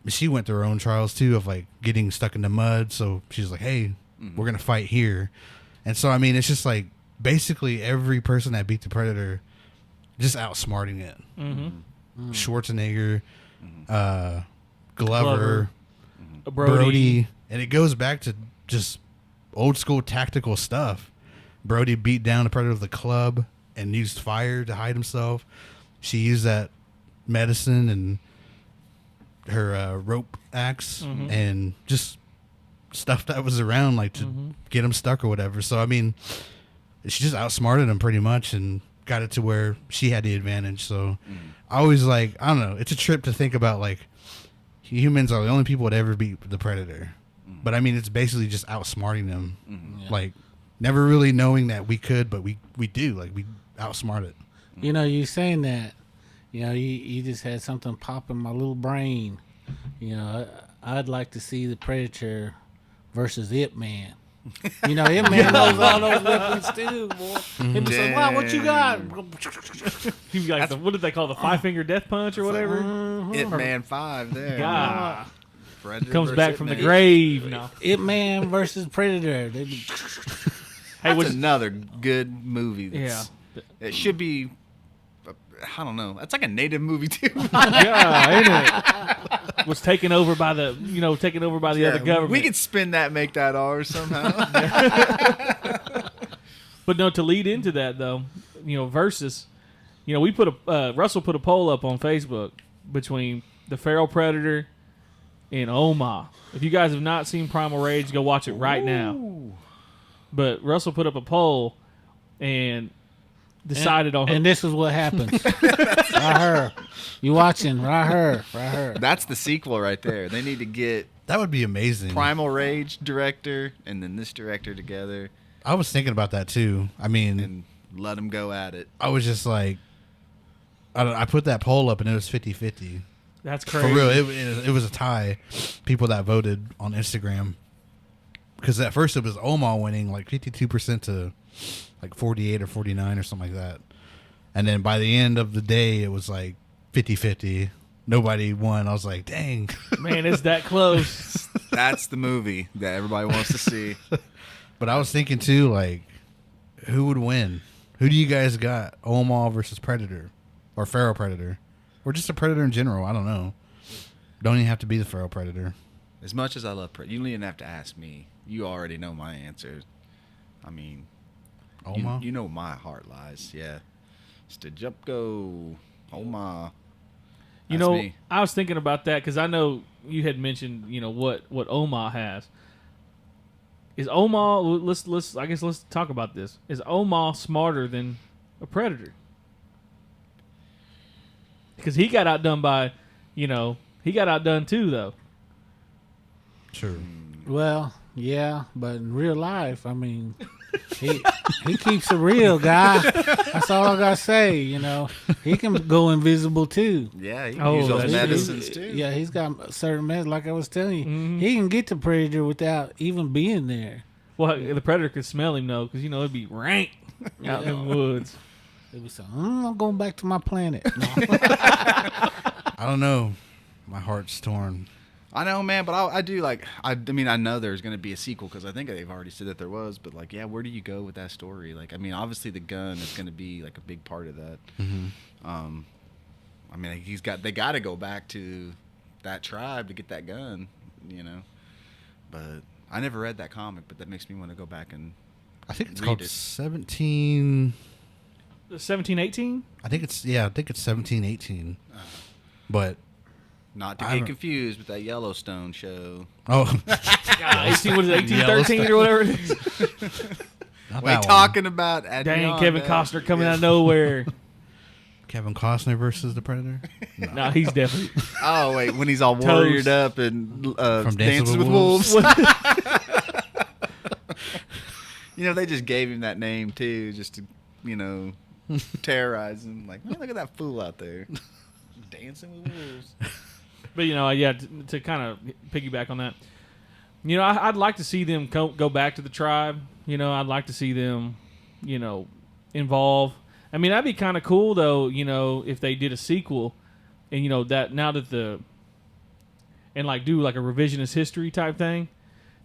[SPEAKER 1] she went through her own trials too of getting stuck in the mud. So she's like, "Hey, we're gonna fight here," and so I mean, it's just basically every person that beat the Predator just outsmarting it.
[SPEAKER 4] Mm-hmm.
[SPEAKER 1] Schwarzenegger, Glover,
[SPEAKER 4] Brody.
[SPEAKER 1] and it goes back to just old school tactical stuff. Brody beat down the Predator with a club and used fire to hide himself. She used that medicine and her rope axe and just stuff that was around, like to get him stuck or whatever. So I mean, she just outsmarted him pretty much and got it to where she had the advantage. So I always like, I don't know, it's a trip to think about, like, humans are the only people that ever beat the predator. But I mean, it's basically just outsmarting them. Like, never really knowing that we could, but we do. Like, we outsmart it.
[SPEAKER 3] You know, you saying that, you know, you just had something pop in my little brain. You know, I'd like to see the Predator versus Ip Man. You know, Ip Man knows all those weapons too, boy. He'd be like, wow, what you got?
[SPEAKER 4] He'd be like, what did they call the 5-finger death punch or whatever?
[SPEAKER 2] Ip Man 5 there.
[SPEAKER 4] God.
[SPEAKER 2] Predator
[SPEAKER 4] Comes
[SPEAKER 2] versus
[SPEAKER 4] back
[SPEAKER 2] Ip
[SPEAKER 4] from the
[SPEAKER 2] Man.
[SPEAKER 4] grave. No.
[SPEAKER 3] Ip Man versus Predator. They'd be,
[SPEAKER 4] Hey,
[SPEAKER 2] That's another good movie.
[SPEAKER 4] Yeah.
[SPEAKER 2] It should be, I don't know. It's like a native movie too.
[SPEAKER 4] Yeah, ain't it? Was taken over by the, other government.
[SPEAKER 2] We could spin that, make that ours somehow.
[SPEAKER 4] But no, to lead into that though, versus, we put Russell put a poll up on Facebook between the feral predator and Oma. If you guys have not seen Primal Rage, go watch it right now. But Russell put up a poll and decided on.
[SPEAKER 3] And this is what happens. Right here. You watching? Right here.
[SPEAKER 2] That's the sequel right there. They need to get
[SPEAKER 1] That would be amazing.
[SPEAKER 2] Primal Rage director and then this director together
[SPEAKER 1] I was thinking about that too. I mean,
[SPEAKER 2] and let them go at it.
[SPEAKER 1] I was just like, I put that poll up and it was 50-50.
[SPEAKER 4] That's
[SPEAKER 1] For
[SPEAKER 4] crazy.
[SPEAKER 1] real, it was a tie. People that voted on Instagram. Because at first it was Oma winning like 52% to like 48 or 49 or something like that. And then by the end of the day, it was like 50-50. Nobody won. I was like, dang.
[SPEAKER 4] Man, it's that close.
[SPEAKER 2] That's the movie that everybody wants to see.
[SPEAKER 1] But I was thinking too, like, who would win? Who do you guys got? Oma versus Predator? Or Feral Predator? Or just a Predator in general? I don't know. Don't even have to be the Feral Predator.
[SPEAKER 2] As much as I love Predator, you don't even have to ask me. You already know my answer. I mean,
[SPEAKER 1] Oma?
[SPEAKER 2] you know where my heart lies. Yeah. It's the jump go. Oma. That's me.
[SPEAKER 4] I was thinking about that because I know you had mentioned, what Oma has. Is Oma? Let's talk about this. Is Oma smarter than a predator? Because he got outdone by, he got outdone too, though.
[SPEAKER 1] Sure.
[SPEAKER 3] well, yeah, but in real life, I mean, he keeps it real, guy. That's all I gotta say. He can go invisible too.
[SPEAKER 2] Yeah, he can
[SPEAKER 4] Oh,
[SPEAKER 2] use those
[SPEAKER 4] that's
[SPEAKER 2] medicines
[SPEAKER 3] He-
[SPEAKER 2] too.
[SPEAKER 3] Yeah, he's got certain medicine. Like I was telling you,
[SPEAKER 4] Mhm.
[SPEAKER 3] he can get the predator without even being there.
[SPEAKER 4] Well, the predator could smell him though, because it'd be rank out in the woods.
[SPEAKER 3] It was I'm going back to my planet. No.
[SPEAKER 1] I don't know. My heart's torn.
[SPEAKER 2] I know, man, but I do like. I mean, I know there's going to be a sequel because I think they've already said that there was. But like, yeah, where do you go with that story? Like, I mean, obviously the gun is going to be like a big part of that.
[SPEAKER 1] Mm-hmm.
[SPEAKER 2] I mean, they got to go back to that tribe to get that gun, But I never read that comic, but that makes me want to go back and.
[SPEAKER 1] I think it's
[SPEAKER 2] Read
[SPEAKER 1] called
[SPEAKER 2] it.
[SPEAKER 1] 17.
[SPEAKER 4] 1718?
[SPEAKER 1] I think it's 1718. But
[SPEAKER 2] Not to
[SPEAKER 1] I
[SPEAKER 2] get
[SPEAKER 1] haven't-
[SPEAKER 2] confused with that Yellowstone show.
[SPEAKER 1] oh,
[SPEAKER 4] 18, what is it, 1813 or whatever it is?
[SPEAKER 1] not
[SPEAKER 2] We're
[SPEAKER 1] that one.
[SPEAKER 2] talking about
[SPEAKER 4] Dang, Kevin
[SPEAKER 2] Adirondack.
[SPEAKER 4] Costner coming out of nowhere.
[SPEAKER 1] Kevin Costner versus the Predator.
[SPEAKER 4] No, he's definitely.
[SPEAKER 2] Oh wait, when he's all
[SPEAKER 4] Toast.
[SPEAKER 2] warriored up and
[SPEAKER 1] From
[SPEAKER 2] dances with wolves. They just gave him that name too, just to, terrorize him. Like, man, look at that fool out there dancing with wolves.
[SPEAKER 4] But to kind of piggyback on that, I'd like to see them go back to the tribe. I'd like to see them, involve. I mean, that'd be kind of cool though. If they did a sequel, and that now that like do like a revisionist history type thing,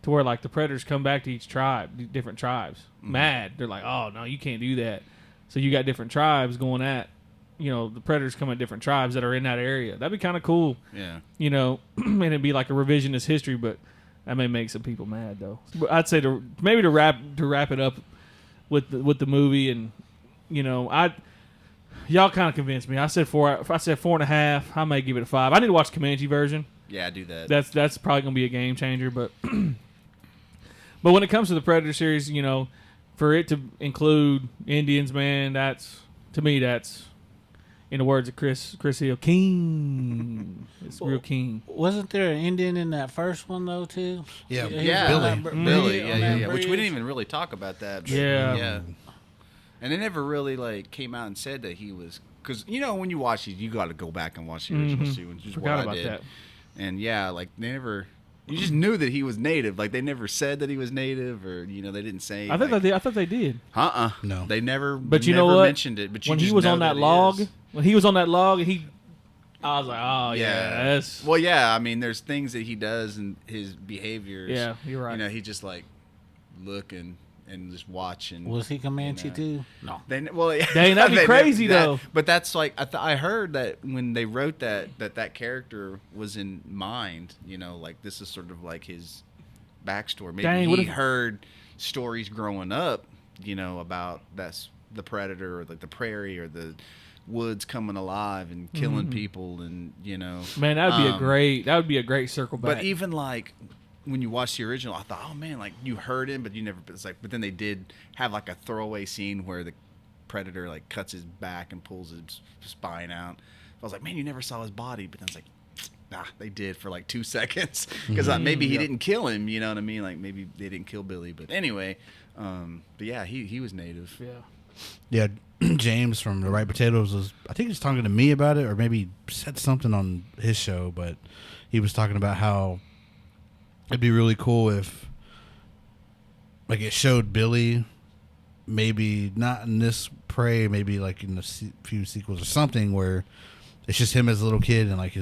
[SPEAKER 4] to where like the predators come back to each tribe, different tribes, mad. They're like, oh no, you can't do that. So you got different tribes going at. The predators come at different tribes that are in that area. That'd be kind of cool.
[SPEAKER 2] Yeah.
[SPEAKER 4] And it'd be like a revisionist history, but that may make some people mad though. But I'd say to wrap it up with the movie, and y'all kind of convinced me. I said 4. If I said 4.5, I may give it a 5. I need to watch the Comanche version.
[SPEAKER 2] Yeah, I do that.
[SPEAKER 4] That's probably gonna be a game changer, but But when it comes to the Predator series, for it to include Indians, man, that's to me that's. In the words of Chris Hill, king. It's real king.
[SPEAKER 3] Wasn't there an Indian in that first one though too?
[SPEAKER 1] Yeah,
[SPEAKER 3] He was
[SPEAKER 2] Yeah,
[SPEAKER 3] on that
[SPEAKER 2] Billy.
[SPEAKER 3] on
[SPEAKER 2] Yeah,
[SPEAKER 3] that
[SPEAKER 2] yeah. Which we
[SPEAKER 3] bridge.
[SPEAKER 2] didn't even really talk about that. But
[SPEAKER 4] Yeah.
[SPEAKER 2] And they never really like came out and said that he was because when you watch these, you got to go back and watch the original series, which is
[SPEAKER 4] Forgot
[SPEAKER 2] what
[SPEAKER 4] about
[SPEAKER 2] I did.
[SPEAKER 4] that.
[SPEAKER 2] And yeah, like they never. You just knew that he was native. Like they never said that he was native, or they didn't say.
[SPEAKER 4] I thought they did.
[SPEAKER 2] No, they never.
[SPEAKER 4] But you
[SPEAKER 2] never
[SPEAKER 4] know what?
[SPEAKER 2] Mentioned it. But you
[SPEAKER 4] when
[SPEAKER 2] just
[SPEAKER 4] he was
[SPEAKER 2] know
[SPEAKER 4] on that
[SPEAKER 2] he
[SPEAKER 4] log,
[SPEAKER 2] is.
[SPEAKER 4] I was like, oh yeah, that's
[SPEAKER 2] Well, yeah. I mean, there's things that he does and his behaviors.
[SPEAKER 4] Yeah, you're right.
[SPEAKER 2] He just like look and just watch and.
[SPEAKER 3] Was he Comanche too? No.
[SPEAKER 2] That'd
[SPEAKER 4] be crazy, though.
[SPEAKER 2] But that's like I heard that when they wrote that character was in mind. Like this is sort of like his backstory. Maybe
[SPEAKER 4] Dang, what
[SPEAKER 2] he
[SPEAKER 4] if-
[SPEAKER 2] heard stories growing up. About that's the predator or like the prairie or the woods coming alive and killing people and
[SPEAKER 4] man, that would be a great circle back.
[SPEAKER 2] But even like when you watch the original, I thought, oh man, like you heard him, but you never. It's like, but then they did have like a throwaway scene where the predator like cuts his back and pulls his spine out. I was like, man, you never saw his body, but then I was like, nah, they did for like 2 seconds because maybe he didn't kill him. You know what I mean? Like maybe they didn't kill Billy, but anyway, but yeah, he was native.
[SPEAKER 4] yeah.
[SPEAKER 1] James from the Right Potatoes was, I think he was talking to me about it, or maybe said something on his show, but he was talking about how it'd be really cool if, like, it showed Billy, maybe not in this Prey, maybe like in a few sequels or something, where it's just him as a little kid and like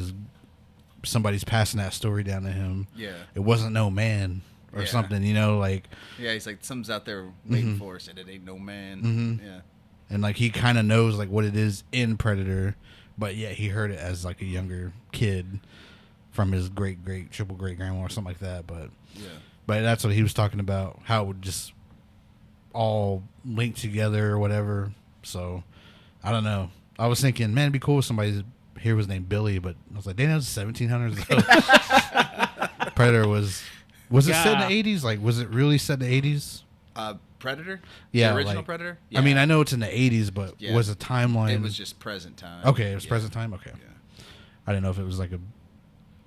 [SPEAKER 1] somebody's passing that story down to him.
[SPEAKER 2] Yeah.
[SPEAKER 1] It wasn't no man or something, like.
[SPEAKER 2] Yeah, he's like, something's out there waiting for us, and it ain't no man.
[SPEAKER 1] Mhm.
[SPEAKER 2] Yeah.
[SPEAKER 1] And like he kind of knows like what it is in Predator, but yeah, he heard it as like a younger kid from his triple great grandma or something like that. But that's what he was talking about, how it would just all link together or whatever. So I don't know. I was thinking, man, it'd be cool if somebody here was named Billy, but I was like, dang, that was 1700s. Predator was it set in the 80s? Like, was it really set in the 80s?
[SPEAKER 2] Predator?
[SPEAKER 1] Yeah,
[SPEAKER 2] The original
[SPEAKER 1] like-
[SPEAKER 2] Predator?
[SPEAKER 1] I mean, I know it's in the 80s, but
[SPEAKER 2] Yeah.
[SPEAKER 1] was the timeline?
[SPEAKER 2] It was just present time.
[SPEAKER 1] Okay, it was
[SPEAKER 2] Yeah.
[SPEAKER 1] present time. Okay,
[SPEAKER 2] Yeah.
[SPEAKER 1] I didn't know if it was like a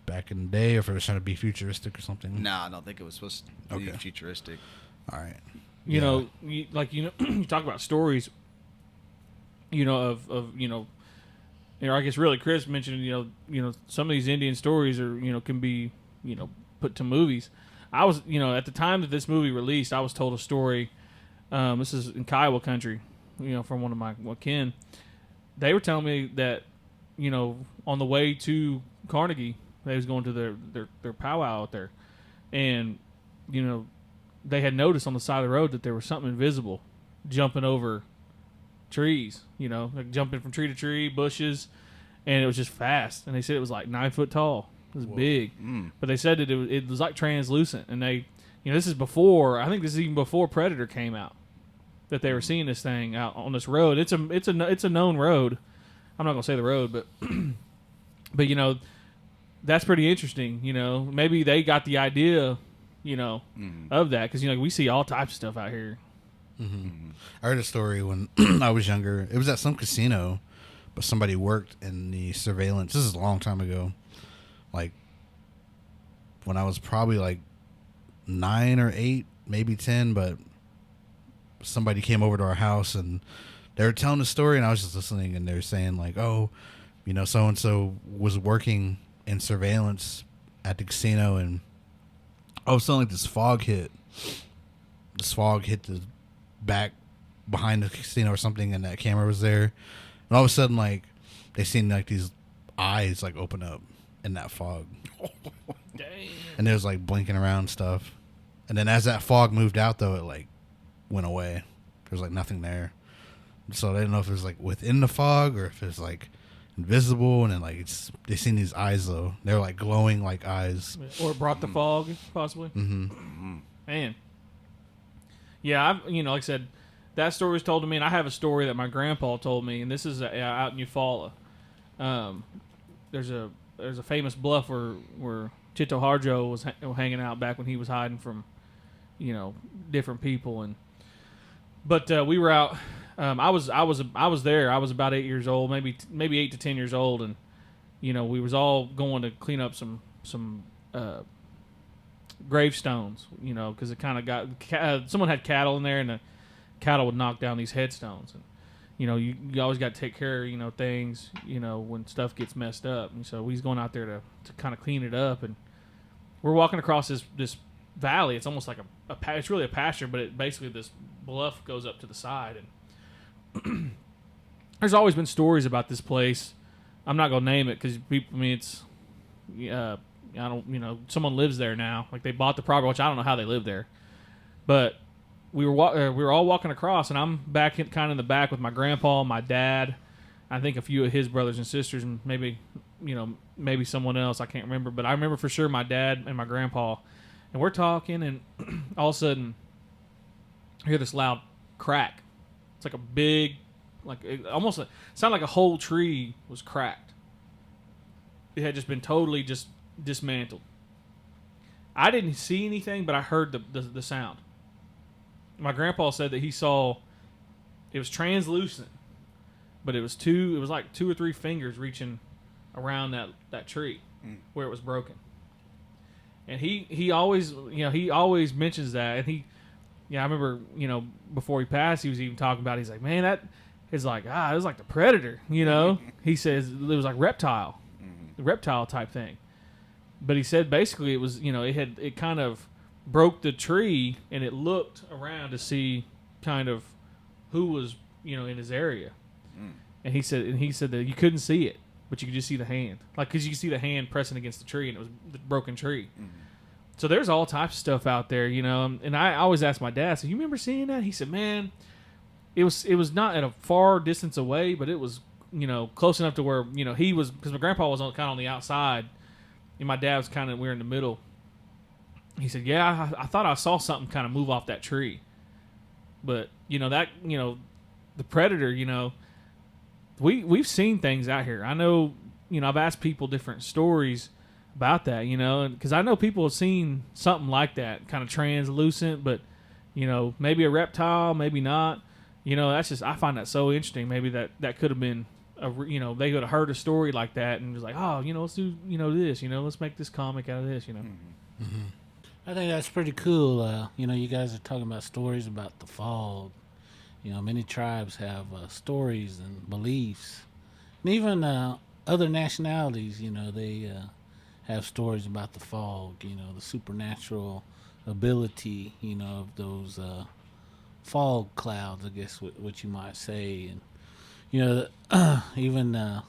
[SPEAKER 1] back in the day or if it was trying to be futuristic or something.
[SPEAKER 2] No, I don't think it was supposed to be
[SPEAKER 1] Okay.
[SPEAKER 2] futuristic.
[SPEAKER 1] All right.
[SPEAKER 4] You talk about stories. I guess really Chris mentioned some of these Indian stories are can be put to movies. I was at the time that this movie released, I was told a story. This is in Kiowa country, from one of my kin. They were telling me that on the way to Carnegie, they was going to their powwow out there, and they had noticed on the side of the road that there was something invisible jumping over trees, like jumping from tree to tree, bushes, and it was just fast. And they said it was like 9 foot tall. It was big, but they said that it was like translucent. And they, this is before. I think this is even before Predator came out. That they were seeing this thing out on this road. It's a known road. I'm not gonna say the road, but but that's pretty interesting. Maybe they got the idea, of that because we see all types of stuff out here.
[SPEAKER 1] Mm-hmm. I heard a story when I was younger. It was at some casino, but somebody worked in the surveillance. This is a long time ago, like when I was probably like 9 or 8, maybe 10. But somebody came over to our house and they were telling the story, and I was just listening. And they were saying like, "Oh, so and so was working in surveillance at the casino, and all of a sudden like this fog hit. This fog hit the back behind the casino or something, and that camera was there, and all of a sudden like they seen like these eyes like open up in that fog, and it was like blinking around stuff, and then as that fog moved out though, it like went away. There was like nothing there, so they didn't know if it was like within the fog or if it was like invisible. And then like they seen these eyes though, they were like glowing like eyes,
[SPEAKER 4] Or it brought the fog, possibly. Man. Yeah, like I said, that story was told to me, and I have a story that my grandpa told me, and this is out in Eufaula. There's a famous bluff where Chito Harjo was hanging out back when he was hiding from different people. But we were out. I was there. I was about 8 years old, maybe 8 to 10 years old, and we was all going to clean up some gravestones, because it kind of got someone had cattle in there, and the cattle would knock down these headstones, and you always got to take care of things when stuff gets messed up, and so he's going out there to kind of clean it up, and we're walking across this valley. It's almost like it's really a pasture, but it basically this bluff goes up to the side, and there's always been stories about this place. I'm not gonna name it because people. I mean, it's I don't. Someone lives there now. Like they bought the property, which I don't know how they live there. But we were all walking across, and I'm back kind of in the back with my grandpa, my dad, I think a few of his brothers and sisters, and maybe someone else. I can't remember, but I remember for sure my dad and my grandpa. And we're talking, and all of a sudden, I hear this loud crack. It's like a big, it almost sounded like a whole tree was cracked. It had just been totally just dismantled. I didn't see anything, but I heard the sound. My grandpa said that he saw it was translucent, but it was like 2 or 3 fingers reaching around that tree where it was broken. And he always mentions that, and I remember before he passed, he was even talking about it. He's like, man, that is like it was like the Predator, He says it was like reptile type thing. But he said basically it was it kind of broke the tree, and it looked around to see kind of who was in his area. And he said that you couldn't see it, but you could just see the hand, because you could see the hand pressing against the tree, and it was the broken tree. So there's all types of stuff out there, And I always ask my dad, "So you remember seeing that?" He said, "Man, it was not at a far distance away, but it was close enough to where he was, because my grandpa was kind of on the outside, and my dad was we were in the middle." He said, "Yeah, I thought I saw something kind of move off that tree, but the Predator, we've seen things out here. I know, I've asked people different stories about that, because I know people have seen something like that, kind of translucent, but maybe a reptile, maybe not. That's just, I find that so interesting. Maybe that could have been they could have heard a story like that and was like, oh, let's do this, let's make this comic out of this,
[SPEAKER 3] I think that's pretty cool. You guys are talking about stories about the fog. Many tribes have stories and beliefs, and even other nationalities. They have stories about the fog. The supernatural ability. Of those fog clouds, I guess what you might say, and even I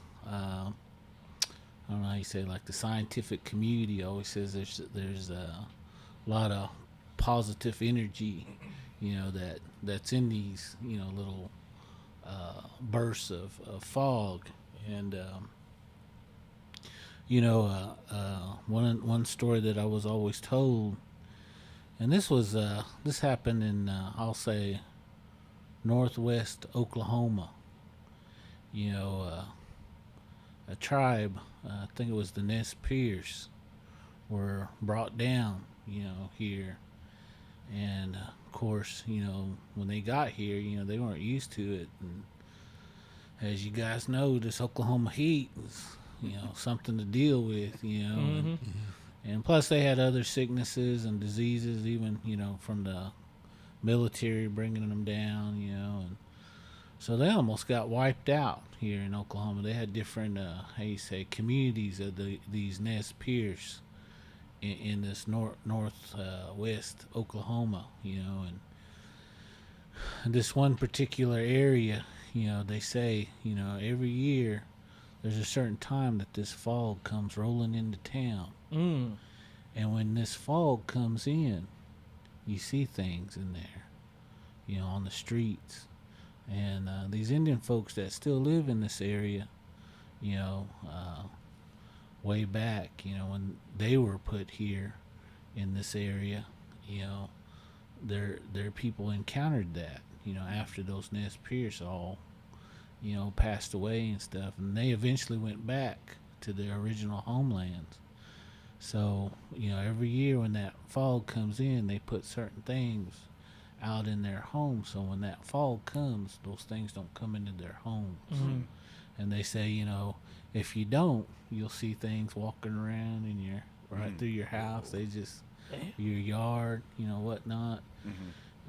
[SPEAKER 3] don't know how you say, like the scientific community always says there's a lot of positive energy, that's in these, little bursts of fog. And, one story that I was always told, and this happened in, I'll say, northwest Oklahoma. A tribe, I think it was the Nez Perce, were brought down, here. And of course, when they got here, they weren't used to it. And as you guys know, this Oklahoma heat was, something to deal with, and plus they had other sicknesses and diseases, even, from the military bringing them down, and so they almost got wiped out here in Oklahoma. They had different, communities of these Nez Perce in this northwest Oklahoma, and this one particular area, they say, every year there's a certain time that this fog comes rolling into town. And when this fog comes in, you see things in there, on the streets. And these Indian folks that still live in this area, way back, when they were put here in this area, their people encountered that, after those Nez Perce all, passed away and stuff, and they eventually went back to their original homelands. So, every year when that fog comes in, they put certain things out in their home. So when that fog comes, those things don't come into their homes.
[SPEAKER 4] Mhm.
[SPEAKER 3] And they say, if you don't, you'll see things walking around in your through your house. They just your yard, whatnot.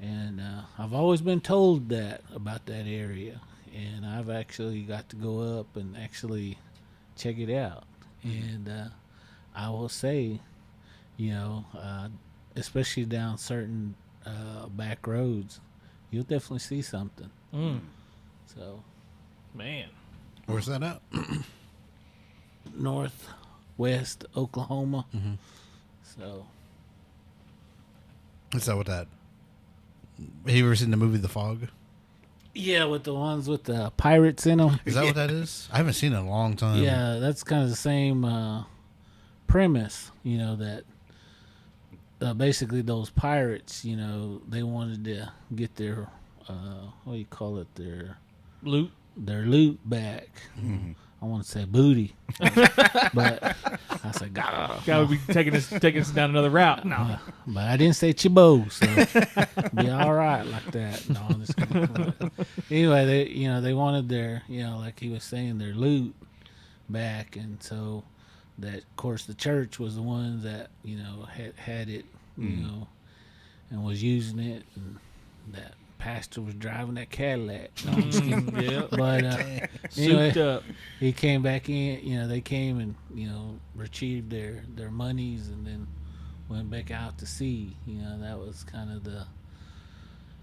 [SPEAKER 3] And I've always been told that about that area, and I've actually got to go up and actually check it out. And I will say, especially down certain back roads, you'll definitely see something. So,
[SPEAKER 4] Man.
[SPEAKER 1] Where's that at?
[SPEAKER 3] northwest Oklahoma. So,
[SPEAKER 1] Is that what that? Have you ever seen the movie The Fog?
[SPEAKER 3] yeah, with the ones with the pirates in them.
[SPEAKER 1] Is that what that is? I haven't seen it in a long time.
[SPEAKER 3] Yeah, that's kind of the same premise, that basically those pirates, they wanted to get their, what do you call it, their loot back. I want to say booty, but I said, God,
[SPEAKER 4] Guy would be taking us down another route. No.
[SPEAKER 3] but I didn't say Chibo, so be all right like that. No, I'm just kidding. Anyway, they wanted their, like he was saying, their loot back, and so that, of course, the church was the ones that had it, and was using it, and that pastor was driving that Cadillac. No, I'm just kidding.
[SPEAKER 4] Yeah.
[SPEAKER 3] But
[SPEAKER 4] Souped
[SPEAKER 3] anyway,
[SPEAKER 4] up.
[SPEAKER 3] he came back in. They came and retrieved their monies, and then went back out to sea. That was kind of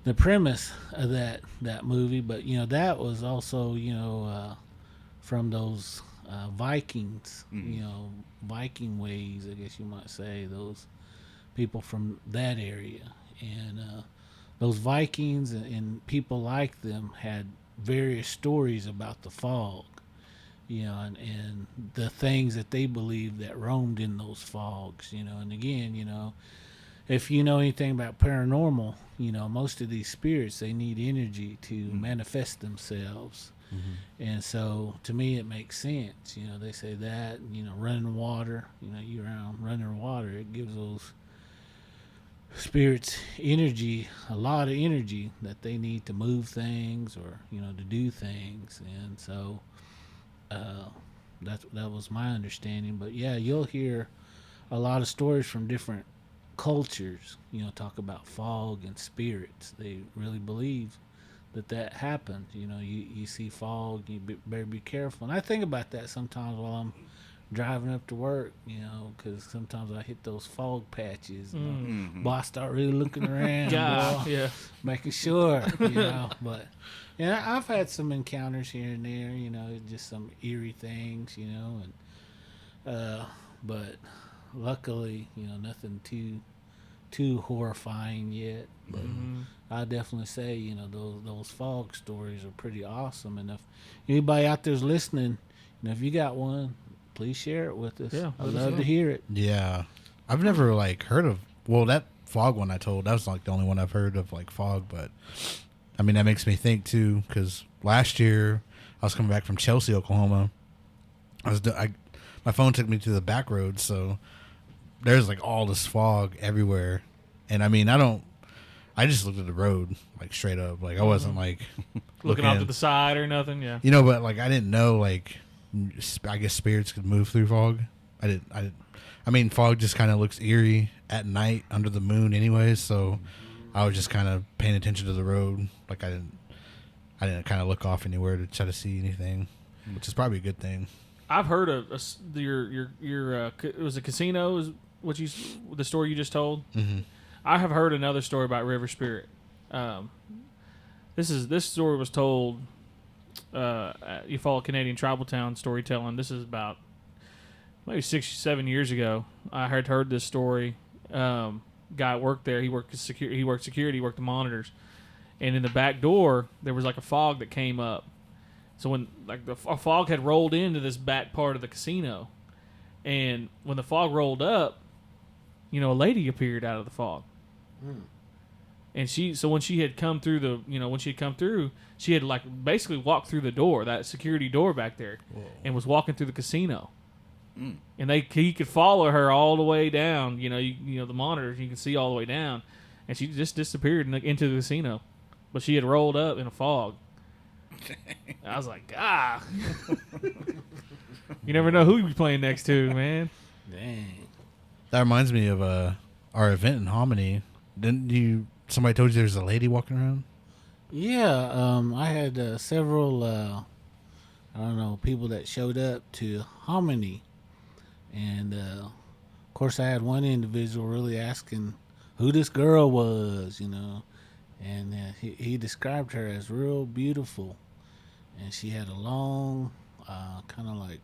[SPEAKER 3] the premise of that movie. But that was also from those Vikings, Viking ways, I guess you might say, those people from that area. And those Vikings and people like them had various stories about the fog, and the things that they believed that roamed in those fogs, and again, if you know anything about paranormal, most of these spirits, they need energy to manifest themselves. And so to me it makes sense. They say that, running water, you around running water, it gives those spirits energy, a lot of energy that they need to move things or to do things. And so that was my understanding. But yeah, you'll hear a lot of stories from different cultures, talk about fog and spirits. They really believe that happened. You see fog, better be careful. And I think about that sometimes while I'm driving up to work, because sometimes I hit those fog patches. But I start really looking around, boy, making sure, But I've had some encounters here and there, just some eerie things, and but luckily, nothing too horrifying yet. But I definitely say, those fog stories are pretty awesome. And if anybody out there's listening, if you got one, please share it with us.
[SPEAKER 4] Yeah,
[SPEAKER 3] I'd love to hear it.
[SPEAKER 1] Yeah. I've never heard of, that fog one I told, that was the only one I've heard of fog. But I mean, that makes me think too, because last year I was coming back from Chelsea, Oklahoma. My phone took me to the back roads, so there's all this fog everywhere. And I mean, I just looked at the road straight up. I wasn't
[SPEAKER 4] Looking off to the side or nothing. Yeah.
[SPEAKER 1] But I didn't know I guess spirits could move through fog. I mean, fog just kind of looks eerie at night under the moon anyways, so I was just kind of paying attention to the road. I didn't kind of look off anywhere to try to see anything, which is probably a good thing.
[SPEAKER 4] I've heard of your it was a casino, is what the story you just told.
[SPEAKER 1] Mm-hmm.
[SPEAKER 4] I have heard another story about River Spirit. This story was told. You follow Canadian Tribal Town storytelling. This is about maybe 6-7 years ago. I had heard this story. Guy worked there. He worked security. He worked the monitors, and in the back door there was a fog that came up. So when a fog had rolled into this back part of the casino, and when the fog rolled up, a lady appeared out of the fog. And when she had come through, she had basically walked through the door, that security door back there, and was walking through the casino. And he could follow her all the way down. You know the monitors. You can see all the way down, and she just disappeared into the casino, but she had rolled up in a fog. I was like, you never know who you're playing next to, man.
[SPEAKER 3] Dang.
[SPEAKER 1] That reminds me of our event in Hominy. Somebody told you there's a lady walking around?
[SPEAKER 3] Yeah, I had several, I don't know, people that showed up to hominy. And, of course, I had one individual really asking who this girl was, And he described her as real beautiful. And she had a long, kind of like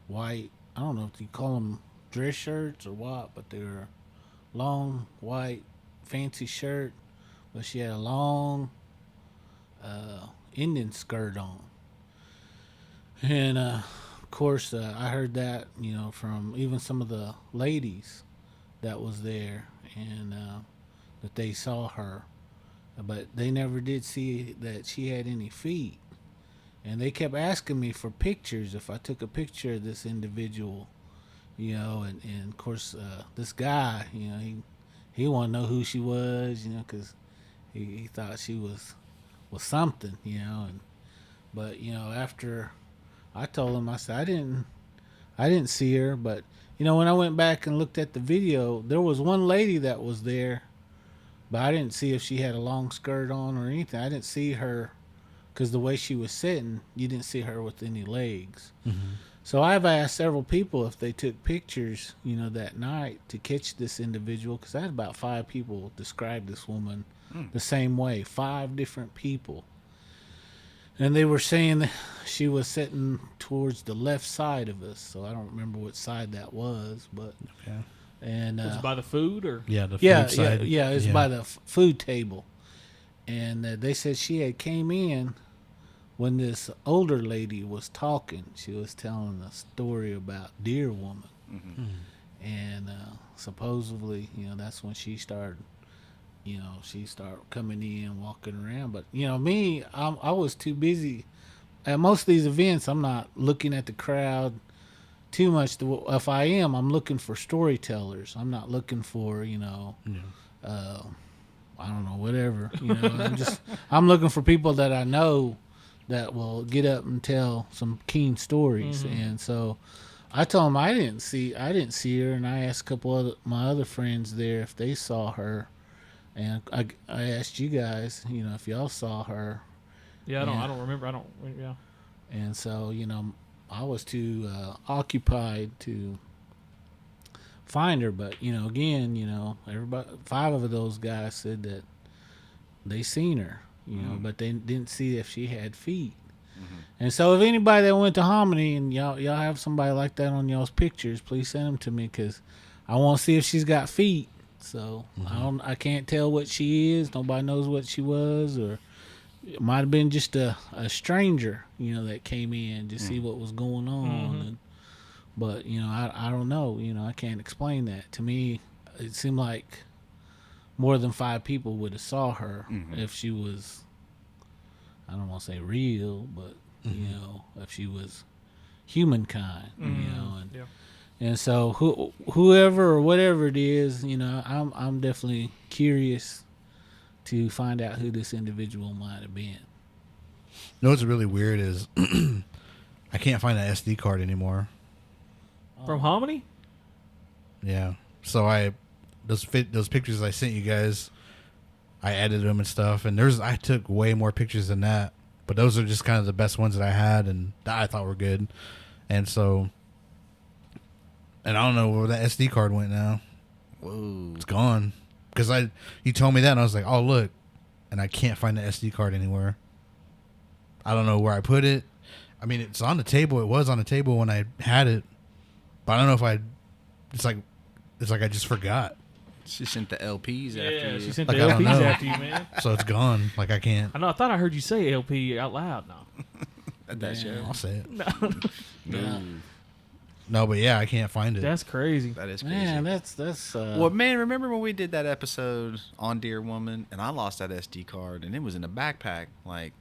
[SPEAKER 3] white, I don't know if you call them dress shirts or what, but they were long, white, fancy shirt. But she had a long Indian skirt on. And, of course, I heard that, from even some of the ladies that was there and that they saw her. But they never did see that she had any feet. And they kept asking me for pictures if I took a picture of this individual, and of course, this guy, he wanted to know who she was, because he thought she was something, but, after I told him, I said, I didn't see her, but, when I went back and looked at the video, there was one lady that was there, but I didn't see if she had a long skirt on or anything. I didn't see her. Because the way she was sitting, you didn't see her with any legs. Mm-hmm. So I've asked several people if they took pictures, that night to catch this individual. Because I had about 5 people describe this woman the same way. 5 different people. And they were saying that she was sitting towards the left side of us. So I don't remember what side that was. But
[SPEAKER 1] okay.
[SPEAKER 3] And
[SPEAKER 4] was it by the food? Or?
[SPEAKER 1] Yeah, the food side.
[SPEAKER 3] Yeah, it's by the food table. And they said she had came in when this older lady was talking. She was telling a story about Deer Woman. Mm-hmm. And supposedly, that's when she started, she started coming in, walking around. But, me, I was too busy. At most of these events, I'm not looking at the crowd too much. If I am, I'm looking for storytellers. I'm not looking for, I don't know, whatever. I'm looking for people that I know that will get up and tell some keen stories. Mm-hmm. And so I told them I didn't see her, and I asked a couple of my other friends there if they saw her, and I asked you guys, if y'all saw her.
[SPEAKER 4] Yeah, I don't remember. Yeah.
[SPEAKER 3] And so I was too occupied to find her, but again, everybody, 5 of those guys said that they seen her, but they didn't see if she had feet. Mm-hmm. And so if anybody that went to Hominy and y'all have somebody like that on y'all's pictures, please send them to me, because I want to see if she's got feet. So I can't tell what she is. Nobody knows what she was, or it might have been just a stranger, that came in to see what was going on. Mm-hmm. But, I don't know. I can't explain that. To me, it seemed like more than 5 people would have saw her if she was, I don't want to say real, but, if she was humankind, And so whoever or whatever it is, I'm definitely curious to find out who this individual might have been.
[SPEAKER 1] What's really weird is I can't find an SD card anymore.
[SPEAKER 4] From Hominy?
[SPEAKER 1] Yeah. So those pictures I sent you guys, I edited them and stuff, and I took way more pictures than that, but those are just kind of the best ones that I had and that I thought were good. And so, and I don't know where that SD card went now.
[SPEAKER 2] Whoa.
[SPEAKER 1] It's gone. Because you told me that, and I was like, oh, look. And I can't find the SD card anywhere. I don't know where I put it. I mean, it's on the table. It was on the table when I had it. But I don't know if it's like I just forgot.
[SPEAKER 2] She sent the LPs after you.
[SPEAKER 4] She sent the LPs after you, man.
[SPEAKER 1] So it's gone. Like, I can't.
[SPEAKER 4] I know. I thought I heard you say LP out loud. No.
[SPEAKER 2] At that show.
[SPEAKER 1] I'll say it.
[SPEAKER 2] No.
[SPEAKER 1] No, but yeah, I can't find it.
[SPEAKER 4] That's crazy.
[SPEAKER 2] That is crazy.
[SPEAKER 3] Man, that's
[SPEAKER 2] well, man, remember when we did that episode on Deer Woman, and I lost that SD card, and it was in a backpack. Like,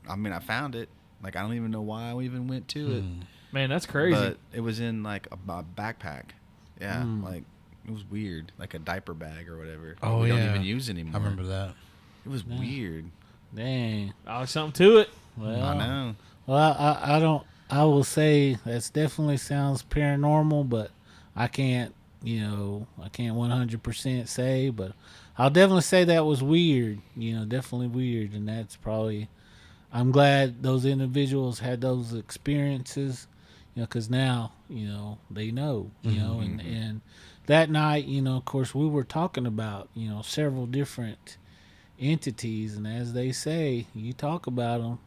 [SPEAKER 2] I mean, I found it. Like, I don't even know why I even went to it.
[SPEAKER 4] Man, that's crazy.
[SPEAKER 2] But it was in like a backpack. Yeah, like it was weird, like a diaper bag or whatever.
[SPEAKER 1] Oh,
[SPEAKER 2] we
[SPEAKER 1] yeah.
[SPEAKER 2] don't even use anymore.
[SPEAKER 1] I remember that.
[SPEAKER 2] It was weird.
[SPEAKER 3] Dang.
[SPEAKER 4] Oh, something to it.
[SPEAKER 3] Well,
[SPEAKER 2] I know.
[SPEAKER 3] Well, I don't. I will say that's definitely sounds paranormal, but I can't. I can't 100% say, but I'll definitely say that was weird. Definitely weird, and that's probably. I'm glad those individuals had those experiences, because now they know, and that night, of course, we were talking about several different entities, and as they say, you talk about them.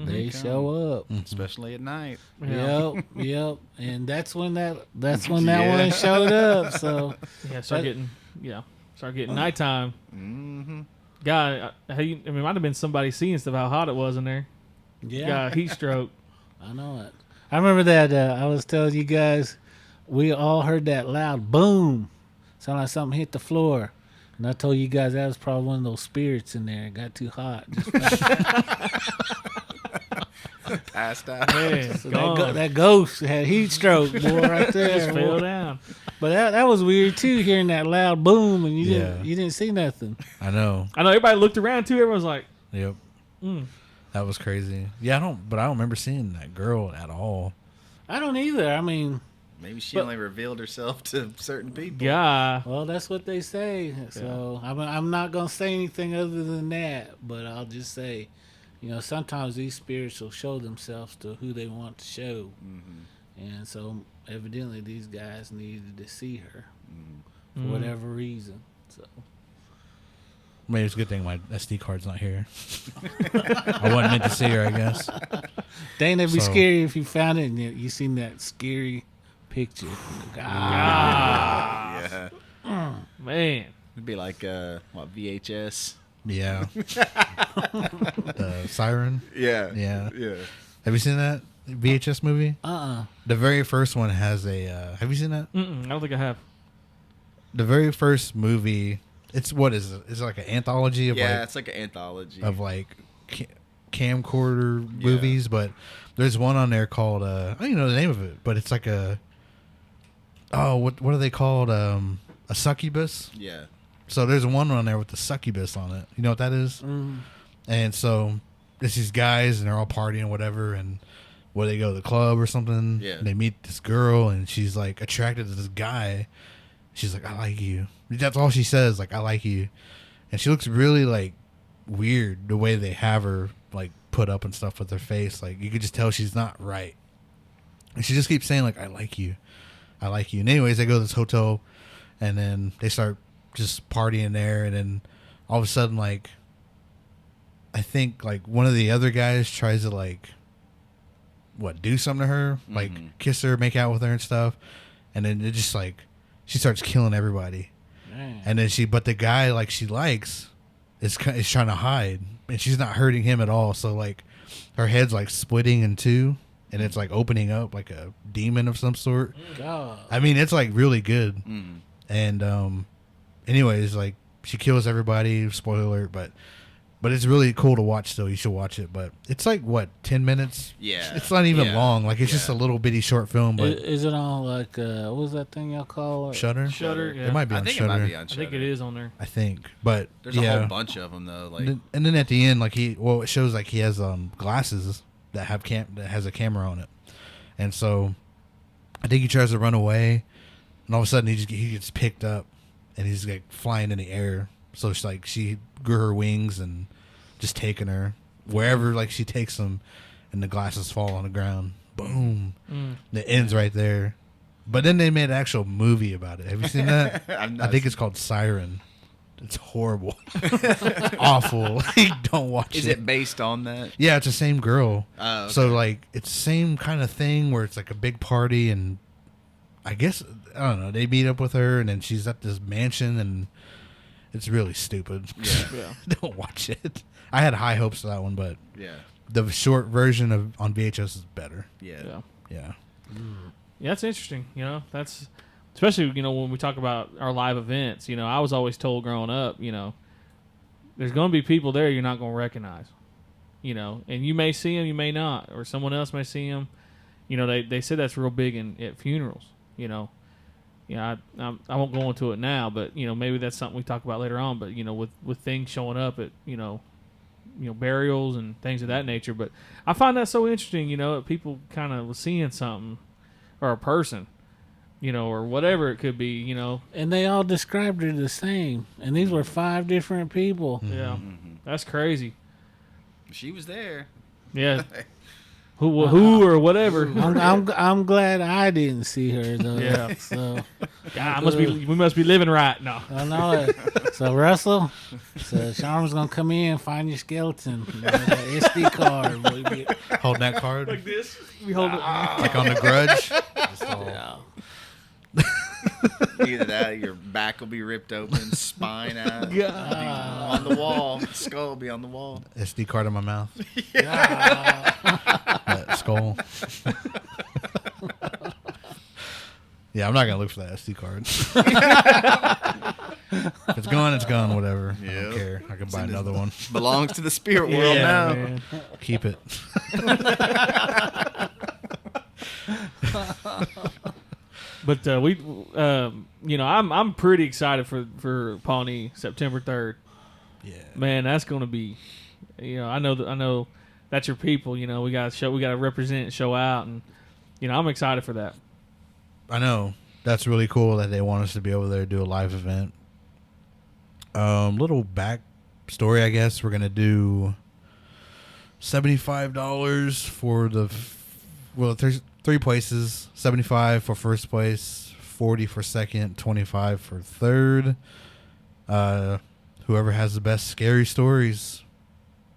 [SPEAKER 3] They show up,
[SPEAKER 2] Especially at night.
[SPEAKER 4] Yeah.
[SPEAKER 3] Yep. And that's when that one showed up. So
[SPEAKER 4] Yeah, start getting nighttime.
[SPEAKER 2] Mm-hmm.
[SPEAKER 4] God, it might have been somebody seeing stuff, how hot it was in there.
[SPEAKER 3] yeah,
[SPEAKER 4] Got a heat stroke.
[SPEAKER 3] I know it. I remember that I was telling you guys, we all heard that loud boom, sound like something hit the floor, and I told you guys that was probably one of those spirits in there. It got too hot.
[SPEAKER 2] Passed out.
[SPEAKER 4] Man,
[SPEAKER 3] So
[SPEAKER 4] gone.
[SPEAKER 3] that ghost had heat stroke, boy, right there.
[SPEAKER 4] Just fell down.
[SPEAKER 3] But that was weird too, hearing that loud boom, and you
[SPEAKER 1] Yeah.
[SPEAKER 3] didn't see nothing.
[SPEAKER 1] I know.
[SPEAKER 4] I know everybody looked around too. Everyone was like,
[SPEAKER 1] Yep. That was crazy. Yeah, I don't remember seeing that girl at all.
[SPEAKER 3] I don't either. I mean,
[SPEAKER 2] Maybe she only revealed herself to certain people.
[SPEAKER 4] yeah.
[SPEAKER 3] well, that's what they say. So I'm not gonna say anything other than that, but I'll just say, sometimes these spirits will show themselves to who they want to show, and so evidently these guys needed to see her for whatever reason. So
[SPEAKER 1] Maybe it's a good thing my SD card's not here. I wasn't meant to see her, I guess.
[SPEAKER 3] dang, that'd be
[SPEAKER 1] So-
[SPEAKER 3] scary if you found it and you seen that scary picture.
[SPEAKER 2] Yeah.
[SPEAKER 4] Man.
[SPEAKER 2] It'd be like VHS.
[SPEAKER 1] Yeah. The Siren.
[SPEAKER 2] Yeah.
[SPEAKER 1] Yeah.
[SPEAKER 2] Yeah.
[SPEAKER 1] Have you seen that VHS movie? The very first one has a. Have you seen that?
[SPEAKER 4] I don't think I have.
[SPEAKER 1] The very first movie. It's what is it? It's like an anthology of
[SPEAKER 2] Yeah, it's like an anthology.
[SPEAKER 1] camcorder movies, but there's one on there called I don't even know the name of it, but it's like a. Oh, what are they called? A succubus.
[SPEAKER 2] Yeah.
[SPEAKER 1] So there's one on there with the succubus on it. You know what that is? And so it's these guys, and they're all partying or whatever, and they go to the club or something.
[SPEAKER 2] Yeah.
[SPEAKER 1] And they meet this girl, and she's like attracted to this guy. She's like, I like you. That's all she says, like, I like you. And she looks really like weird the way they have her like put up and stuff with her face. Like you could just tell she's not right. And she just keeps saying like, I like you. I like you. And anyways, they go to this hotel, and then they start just partying there, and then all of a sudden, like, I think like one of the other guys tries to like do something to her, like kiss her, make out with her and stuff, and then it just like she starts killing everybody.
[SPEAKER 3] Man.
[SPEAKER 1] And then but the guy like she likes is trying to hide, and she's not hurting him at all. So like her head's like splitting in two, and it's like opening up like a demon of some sort.
[SPEAKER 3] God.
[SPEAKER 1] I mean, it's like really good. And anyways, like she kills everybody. Spoiler alert, but it's really cool to watch. Still, you should watch it. But it's like what 10 minutes.
[SPEAKER 2] Yeah.
[SPEAKER 1] It's not even
[SPEAKER 2] Yeah.
[SPEAKER 1] long. Like it's just a little bitty short film. But
[SPEAKER 3] Is it on like what was that thing y'all call it?
[SPEAKER 1] Shutter.
[SPEAKER 4] Shutter, yeah.
[SPEAKER 1] It might be
[SPEAKER 2] I
[SPEAKER 1] on
[SPEAKER 2] think
[SPEAKER 1] Shutter.
[SPEAKER 2] it might be on
[SPEAKER 4] I
[SPEAKER 2] Shudder.
[SPEAKER 4] think it is on there.
[SPEAKER 1] I think, but
[SPEAKER 2] There's
[SPEAKER 1] yeah.
[SPEAKER 2] a whole bunch of them though. Like
[SPEAKER 1] And then at the end, like it shows like he has glasses that have that has a camera on it, and so I think he tries to run away, and all of a sudden he gets picked up, and he's like flying in the air. So it's like she grew her wings and just taking her wherever like she takes them, and the glasses fall on the ground. Boom. It ends right there. But then they made an actual movie about it. Have you seen that? I think it's called Siren. It's horrible. Awful. Don't watch it.
[SPEAKER 2] is it based on that?
[SPEAKER 1] Yeah, it's the same girl.
[SPEAKER 2] Oh, okay.
[SPEAKER 1] So like it's the same kind of thing where it's like a big party, and I guess I don't know, they meet up with her, and then she's at this mansion, and it's really stupid.
[SPEAKER 2] Yeah.
[SPEAKER 1] Don't watch it. I had high hopes for that one, but
[SPEAKER 2] Yeah.
[SPEAKER 1] the short version on VHS is better.
[SPEAKER 2] Yeah.
[SPEAKER 4] Yeah.
[SPEAKER 1] Yeah.
[SPEAKER 4] Yeah, that's interesting. That's especially when we talk about our live events. I was always told growing up, there's going to be people there you're not going to recognize. And you may see them, you may not, or someone else may see them. You know, they said that's real big at funerals. You know, I won't go into it now, but you know, maybe that's something we talk about later on. But you know, with things showing up at burials and things of that nature. But I find that so interesting. You know, people kind of seeing something or a person, you know, or whatever it could be. You know,
[SPEAKER 3] And they all described her the same. And these were 5 different people.
[SPEAKER 4] yeah, that's crazy.
[SPEAKER 2] She was there.
[SPEAKER 4] Yeah. Who or whatever.
[SPEAKER 3] I'm glad I didn't see her though.
[SPEAKER 4] Yeah.
[SPEAKER 3] So
[SPEAKER 4] God, we must be living right. No.
[SPEAKER 3] I know it. So Russell, Sharma's gonna come in and find your skeleton. You know, that SD card. Baby.
[SPEAKER 1] Holding that card
[SPEAKER 4] Like this. We hold it.
[SPEAKER 1] like on The Grudge.
[SPEAKER 3] Yeah.
[SPEAKER 2] Either that, or your back will be ripped open, spine out,
[SPEAKER 4] God.
[SPEAKER 2] on the wall, skull will be on the wall.
[SPEAKER 1] SD card in my mouth.
[SPEAKER 3] Yeah.
[SPEAKER 1] That skull. Yeah, I'm not gonna look for that SD card. If it's gone, it's gone. Whatever. I
[SPEAKER 2] Yep.
[SPEAKER 1] don't care. I can buy another one.
[SPEAKER 2] Belongs to the spirit world now.
[SPEAKER 4] Man.
[SPEAKER 1] Keep it.
[SPEAKER 4] But I'm pretty excited for Pawnee September 3rd.
[SPEAKER 1] Yeah.
[SPEAKER 4] Man, that's going to be, I know that's your people. You know, we got to represent and show out, and I'm excited for that.
[SPEAKER 1] I know. That's really cool that they want us to be over there to do a live event. Little back story, I guess. We're gonna do $75 for there's 3 places. $75 for first place, $40 for second, $25 for third. Whoever has the best scary stories,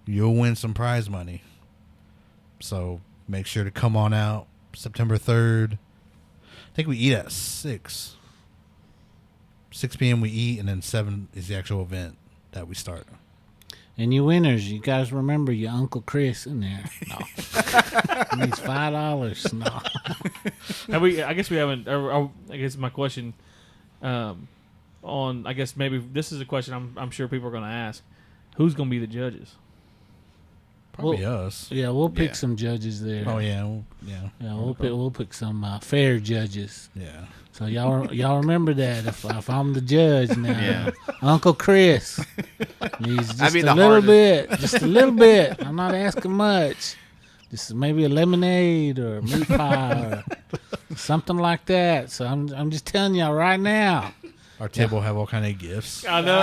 [SPEAKER 1] you'll win some prize money. So make sure to come on out September 3rd. I think we eat at 6 p.m. we eat, and then 7 is the actual event that we start.
[SPEAKER 3] And you winners, you guys remember your Uncle Chris in there. No. He needs $5. No.
[SPEAKER 4] I guess we haven't. I guess my question, I guess maybe this is a question I'm sure people are going to ask. Who's going to be the judges?
[SPEAKER 1] Probably us.
[SPEAKER 3] Yeah, we'll pick
[SPEAKER 2] Yeah.
[SPEAKER 3] some judges there.
[SPEAKER 1] Oh yeah,
[SPEAKER 3] Yeah, we'll pick some fair judges.
[SPEAKER 1] yeah.
[SPEAKER 3] So y'all remember that if I'm the judge now,
[SPEAKER 2] Yeah.
[SPEAKER 3] Uncle Chris needs just
[SPEAKER 2] That'd be
[SPEAKER 3] a
[SPEAKER 2] the
[SPEAKER 3] little
[SPEAKER 2] hardest.
[SPEAKER 3] bit, just a little bit. I'm not asking much. Just maybe a lemonade or a meat pie or something like that. So I'm just telling y'all right now.
[SPEAKER 1] Our table will have all kind of gifts.
[SPEAKER 4] I know.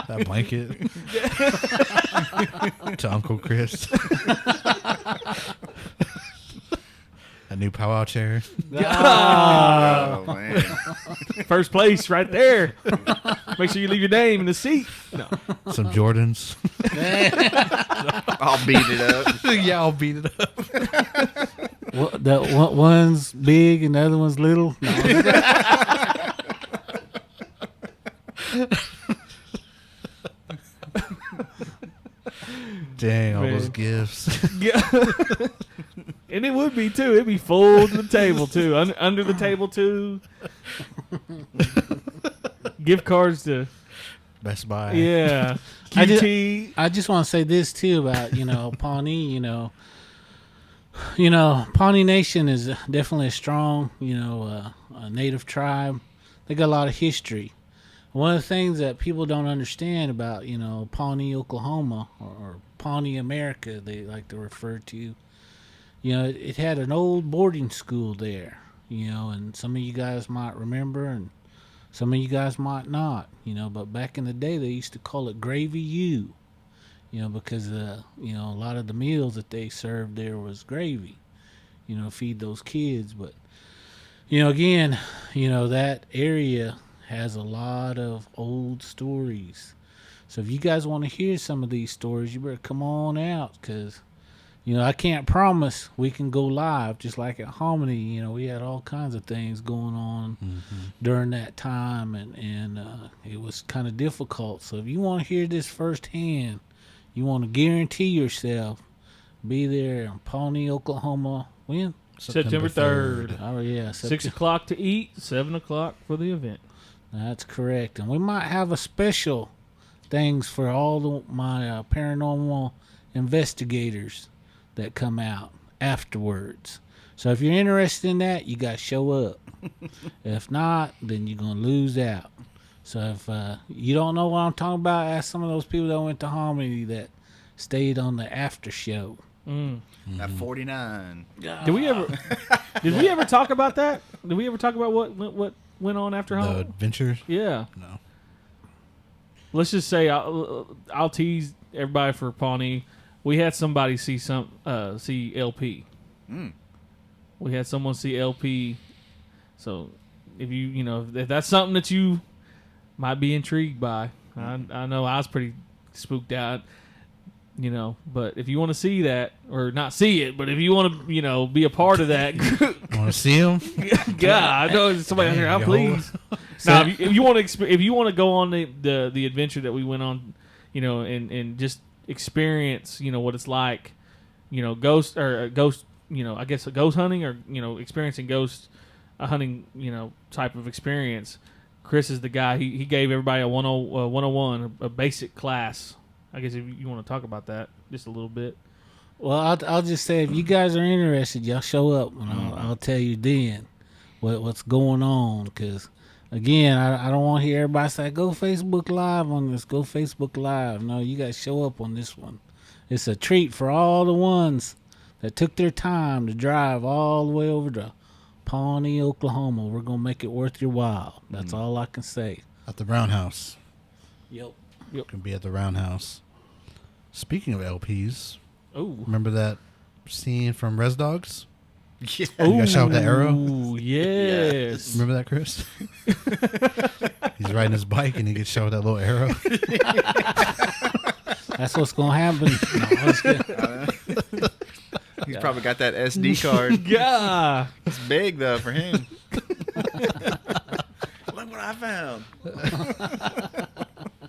[SPEAKER 1] That blanket to Uncle Chris. A new powwow chair.
[SPEAKER 2] Oh, man.
[SPEAKER 4] First place right there. Make sure you leave your name in the seat. No.
[SPEAKER 1] Some Jordans.
[SPEAKER 2] I'll beat it up.
[SPEAKER 1] Yeah, I'll beat it up.
[SPEAKER 3] One's big and the other one's little. No.
[SPEAKER 1] Dang, all
[SPEAKER 4] Man.
[SPEAKER 1] those gifts.
[SPEAKER 4] Yeah. And it would be too. It'd be full to the table too. Under the table too. Gift cards to
[SPEAKER 1] Best Buy.
[SPEAKER 4] yeah.
[SPEAKER 3] I just-
[SPEAKER 4] QT.
[SPEAKER 3] I just want to say this too about Pawnee. Pawnee Nation is definitely a strong a native tribe. They got a lot of history. One of the things that people don't understand about Pawnee, Oklahoma, or Pawnee, America, they like to refer to. It had an old boarding school there. And some of you guys might remember, and some of you guys might not. But back in the day, they used to call it Gravy U. Because a lot of the meals that they served there was gravy, feed those kids. But, again, that area has a lot of old stories. So if you guys want to hear some of these stories, you better come on out, because, I can't promise we can go live just like at Hominy. We had all kinds of things going on during that time, and it was kind of difficult. So if you want to hear this firsthand, you want to guarantee yourself, be there in Pawnee, Oklahoma. When?
[SPEAKER 4] September 3rd.
[SPEAKER 3] Oh, yeah.
[SPEAKER 4] 6 o'clock to eat, 7 o'clock for the event.
[SPEAKER 3] That's correct. And we might have a special things for all my paranormal investigators that come out afterwards. So if you're interested in that, you got to show up. If not, then you're going to lose out. So if you don't know what I'm talking about, ask some of those people that went to Hominy that stayed on the after show.
[SPEAKER 2] At 49.
[SPEAKER 4] Did we ever talk about that? Did we ever talk about what went on after
[SPEAKER 1] The
[SPEAKER 4] home?
[SPEAKER 1] adventures?
[SPEAKER 4] Yeah.
[SPEAKER 1] No.
[SPEAKER 4] Let's just say I'll tease everybody for Pawnee. We had somebody see LP. We had someone see LP. So if if that's something that you might be intrigued by, I know I was pretty spooked out. But if you want to see that, or not see it, but if you want to, be a part of that,
[SPEAKER 1] Want to see him?
[SPEAKER 4] God, I know there's somebody out here. I'm pleased. Now, if you want to go on the adventure that we went on, and just experience, what it's like, ghost, I guess a ghost hunting, or experiencing ghost hunting, type of experience. Chris is the guy. He gave everybody a 101, a basic class. I guess if you want to talk about that just a little bit.
[SPEAKER 3] Well, I'll just say, if you guys are interested, y'all show up, and I'll tell you then what's going on. Because, again, I don't want to hear everybody say, go Facebook Live on this, go Facebook Live. No, you guys show up on this one. It's a treat for all the ones that took their time to drive all the way over to Pawnee, Oklahoma. We're going to make it worth your while. That's all I can say.
[SPEAKER 1] At the Roundhouse.
[SPEAKER 3] Yep.
[SPEAKER 1] Can be at the Roundhouse. Speaking of LPs,
[SPEAKER 4] Oh,
[SPEAKER 1] remember that scene from Res Dogs?
[SPEAKER 2] Yeah.
[SPEAKER 1] You got shot with that arrow?
[SPEAKER 4] Ooh, yes.
[SPEAKER 1] Remember that, Chris? He's riding his bike and he gets shot with that little arrow.
[SPEAKER 3] That's what's going to happen. No, I'm just kidding.
[SPEAKER 2] He's probably got that SD card.
[SPEAKER 4] Yeah.
[SPEAKER 2] It's big, though, for him. Look what I found.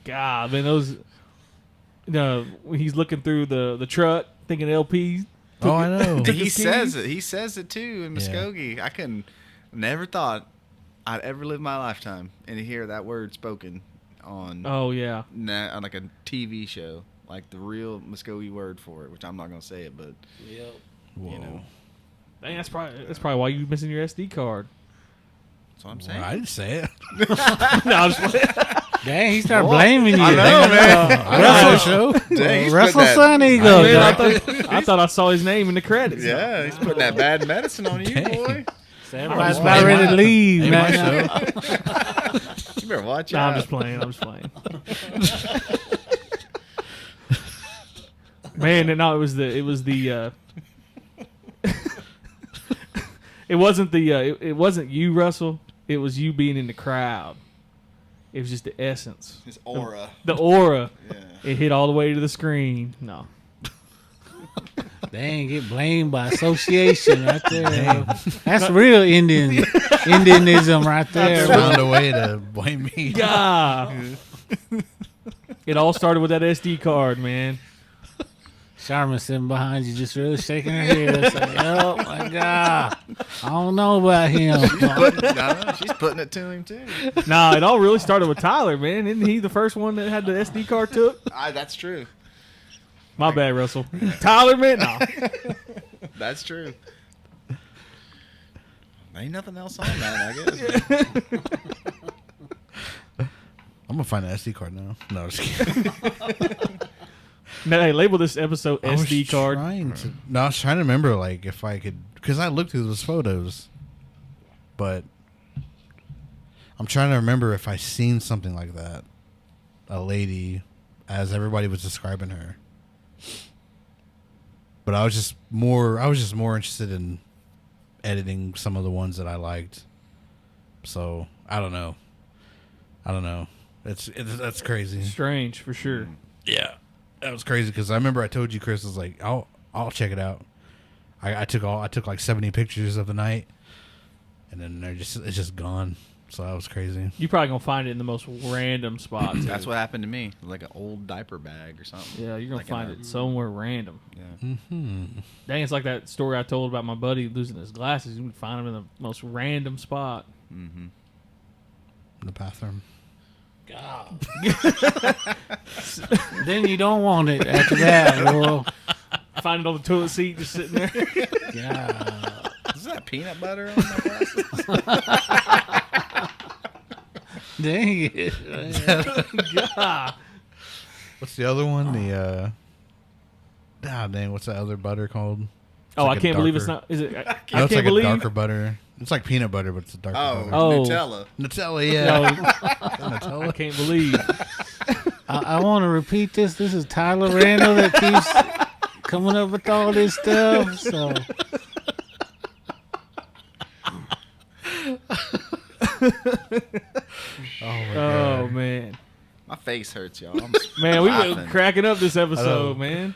[SPEAKER 4] God, man, those. He's looking through the truck, thinking LPs.
[SPEAKER 1] Oh, I know.
[SPEAKER 2] He says it. He says it, too, in Muskogee. I never thought I'd ever live my lifetime and hear that word spoken on,
[SPEAKER 4] Oh yeah.
[SPEAKER 2] on like a TV show. Like the real Muskogee word for it, which I'm not going to say it, but,
[SPEAKER 3] Yep.
[SPEAKER 1] Whoa.
[SPEAKER 4] Dang, that's probably why you missing your SD card.
[SPEAKER 2] that's what I'm saying.
[SPEAKER 1] Well, I didn't say it.
[SPEAKER 4] No, I'm just playing.
[SPEAKER 3] Dang, he started blaming you.
[SPEAKER 2] I know, man.
[SPEAKER 1] I know the show.
[SPEAKER 2] Dang, he's
[SPEAKER 3] Russell
[SPEAKER 2] putting that-
[SPEAKER 3] Sun Eagle.
[SPEAKER 4] Man, I thought I saw his name in the credits.
[SPEAKER 2] Yeah, he's putting that bad medicine on you, boy.
[SPEAKER 3] Everybody's about ready to leave.
[SPEAKER 1] Ain't my
[SPEAKER 3] Man.
[SPEAKER 1] show.
[SPEAKER 2] You better watch
[SPEAKER 4] No,
[SPEAKER 2] out.
[SPEAKER 4] I'm just playing. Man, no, it was the it wasn't you, Russell. It was you being in the crowd. It was just the essence.
[SPEAKER 2] His aura.
[SPEAKER 4] The aura.
[SPEAKER 2] Yeah.
[SPEAKER 4] It hit all the way to the screen. No.
[SPEAKER 3] They ain't get blamed by association right there. That's real Indianism right there.
[SPEAKER 1] Found a way to blame me.
[SPEAKER 4] Yeah. It all started with that SD card, man.
[SPEAKER 3] Charmin sitting behind you, just really shaking her head. Like, oh my God, I don't know about him.
[SPEAKER 2] She's putting it to him, too.
[SPEAKER 4] Nah, it all really started with Tyler, man. Isn't he the first one that had the SD card took?
[SPEAKER 2] That's true.
[SPEAKER 4] My bad, Russell. Tyler, man? No.
[SPEAKER 2] That's true. Ain't nothing else on that, I guess.
[SPEAKER 1] I'm going to find an SD card now. No, just kidding.
[SPEAKER 4] Now, hey, label this episode
[SPEAKER 1] I was
[SPEAKER 4] SD card.
[SPEAKER 1] No, I was trying to remember, like, if I could, because I looked through those photos, but I'm trying to remember if I seen something like that, a lady, as everybody was describing her. But I was just more interested in editing some of the ones that I liked. So I don't know. That's crazy.
[SPEAKER 4] Strange, for sure.
[SPEAKER 1] Yeah. That was crazy because I remember I told you, Chris, was like, I'll check it out. I took like 70 pictures of the night, and then it's just gone. So that was crazy.
[SPEAKER 4] You probably gonna find it in the most random spots.
[SPEAKER 2] That's what happened to me. Like an old diaper bag or something.
[SPEAKER 4] Yeah, you're gonna
[SPEAKER 2] Like
[SPEAKER 4] find
[SPEAKER 2] in
[SPEAKER 4] it somewhere random.
[SPEAKER 2] Yeah.
[SPEAKER 1] Mm-hmm.
[SPEAKER 4] Dang, it's like that story I told about my buddy losing his glasses. You would find them in the most random spot.
[SPEAKER 2] Mm-hmm.
[SPEAKER 1] In the bathroom.
[SPEAKER 3] God. Then you don't want it after that. Well,
[SPEAKER 4] Find it on the toilet seat, just sitting there.
[SPEAKER 3] Yeah.
[SPEAKER 2] Is that peanut butter on my glasses?
[SPEAKER 3] Dang it.
[SPEAKER 4] God.
[SPEAKER 1] What's the other one? The dang, what's that other butter called? It's
[SPEAKER 4] Oh,
[SPEAKER 1] like
[SPEAKER 4] I
[SPEAKER 1] a
[SPEAKER 4] can't believe it's
[SPEAKER 1] darker-
[SPEAKER 4] not. Is it? I
[SPEAKER 1] No,
[SPEAKER 4] can't
[SPEAKER 1] it's like
[SPEAKER 4] believe.
[SPEAKER 1] a darker butter. It's like peanut butter, but it's a darker
[SPEAKER 2] Oh,
[SPEAKER 1] butter.
[SPEAKER 4] Oh.
[SPEAKER 2] Nutella.
[SPEAKER 1] Nutella, yeah.
[SPEAKER 4] No, I can't believe.
[SPEAKER 3] I want to repeat this. This is Tyler Randall that keeps coming up with all this stuff. So
[SPEAKER 4] Oh man,
[SPEAKER 2] My face hurts, y'all. I'm
[SPEAKER 4] man, we were
[SPEAKER 2] laughing.
[SPEAKER 4] cracking up this episode,
[SPEAKER 1] know.
[SPEAKER 4] man.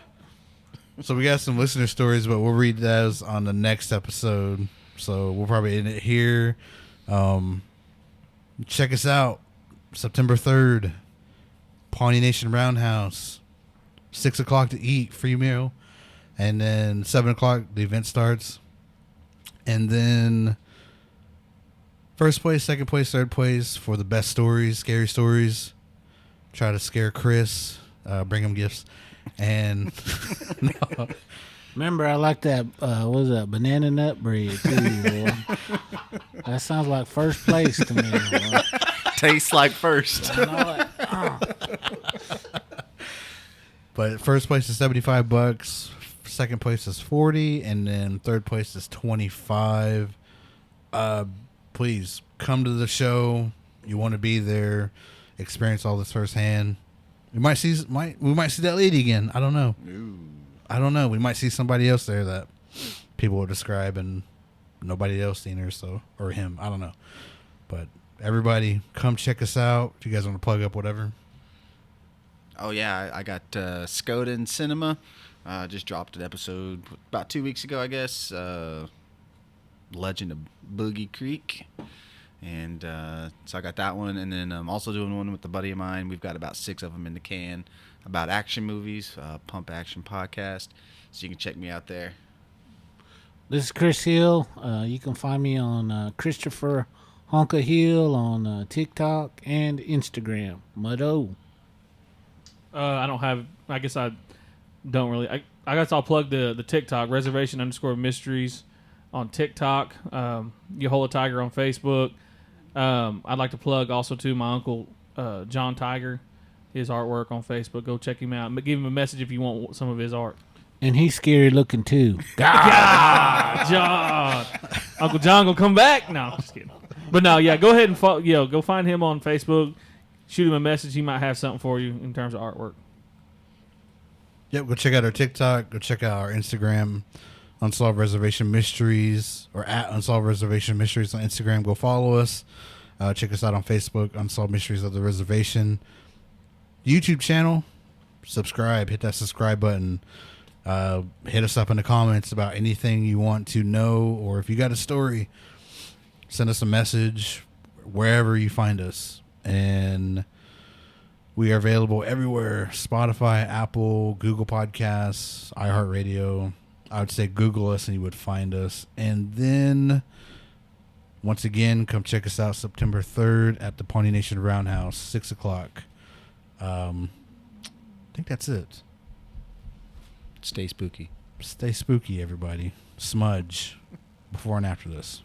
[SPEAKER 1] So we got some listener stories, but we'll read those on the next episode. So we'll probably end it here. Check us out, September 3rd, Pawnee Nation Roundhouse, 6 o'clock to eat, free meal, and then 7 o'clock the event starts, and then first place, second place, third place for the best stories, scary stories. Try to scare Chris, bring him gifts, and no.
[SPEAKER 3] remember, I like that. What is that? Banana nut bread too. Boy. That sounds like first place to me. Boy.
[SPEAKER 2] Tastes like first.
[SPEAKER 3] I know it.
[SPEAKER 1] But first place is $75, second place is $40, and then third place is $25. Please come to the show. You want to be there, experience all this firsthand. We might see that lady again. I don't know. I don't know. We might see somebody else there that people will describe, and nobody else seen her, or him. I don't know. But everybody, come check us out. If you guys want to plug up whatever.
[SPEAKER 2] Oh yeah, I got Skoden Cinema. Just dropped an episode about 2 weeks ago, I guess. Legend of Boogie Creek, and so I got that one, and then I'm also doing one with a buddy of mine. We've got about 6 of them in the can about action movies, Pump Action Podcast. So you can check me out there.
[SPEAKER 3] This is Chris Hill. You can find me on Christopher Honka Hill on TikTok and Instagram. Muddo.
[SPEAKER 4] I don't have. I guess I don't really. I guess I'll plug the TikTok reservation_mysteries on TikTok. Yahola Tiger on Facebook. I'd like to plug also to my uncle John Tiger, his artwork on Facebook. Go check him out. Give him a message if you want some of his art.
[SPEAKER 3] And he's scary looking too.
[SPEAKER 4] God, John, Uncle John gonna come back? No, I'm just kidding. But no, yeah, go ahead and follow. Go find him on Facebook. Shoot him a message. He might have something for you in terms of artwork.
[SPEAKER 1] Yep, go check out our TikTok. Go check out our Instagram, Unsolved Reservation Mysteries, or at Unsolved Reservation Mysteries on Instagram. Go follow us. Check us out on Facebook, Unsolved Mysteries of the Reservation. YouTube channel, subscribe. Hit that subscribe button. Hit us up in the comments about anything you want to know, or if you got a story, send us a message wherever you find us. And we are available everywhere: Spotify, Apple, Google Podcasts, iHeartRadio. I would say Google us and you would find us. And then, once again, come check us out September 3rd at the Pawnee Nation Roundhouse, 6 o'clock. I think that's it.
[SPEAKER 2] Stay spooky.
[SPEAKER 1] Stay spooky, everybody. Smudge before and after this.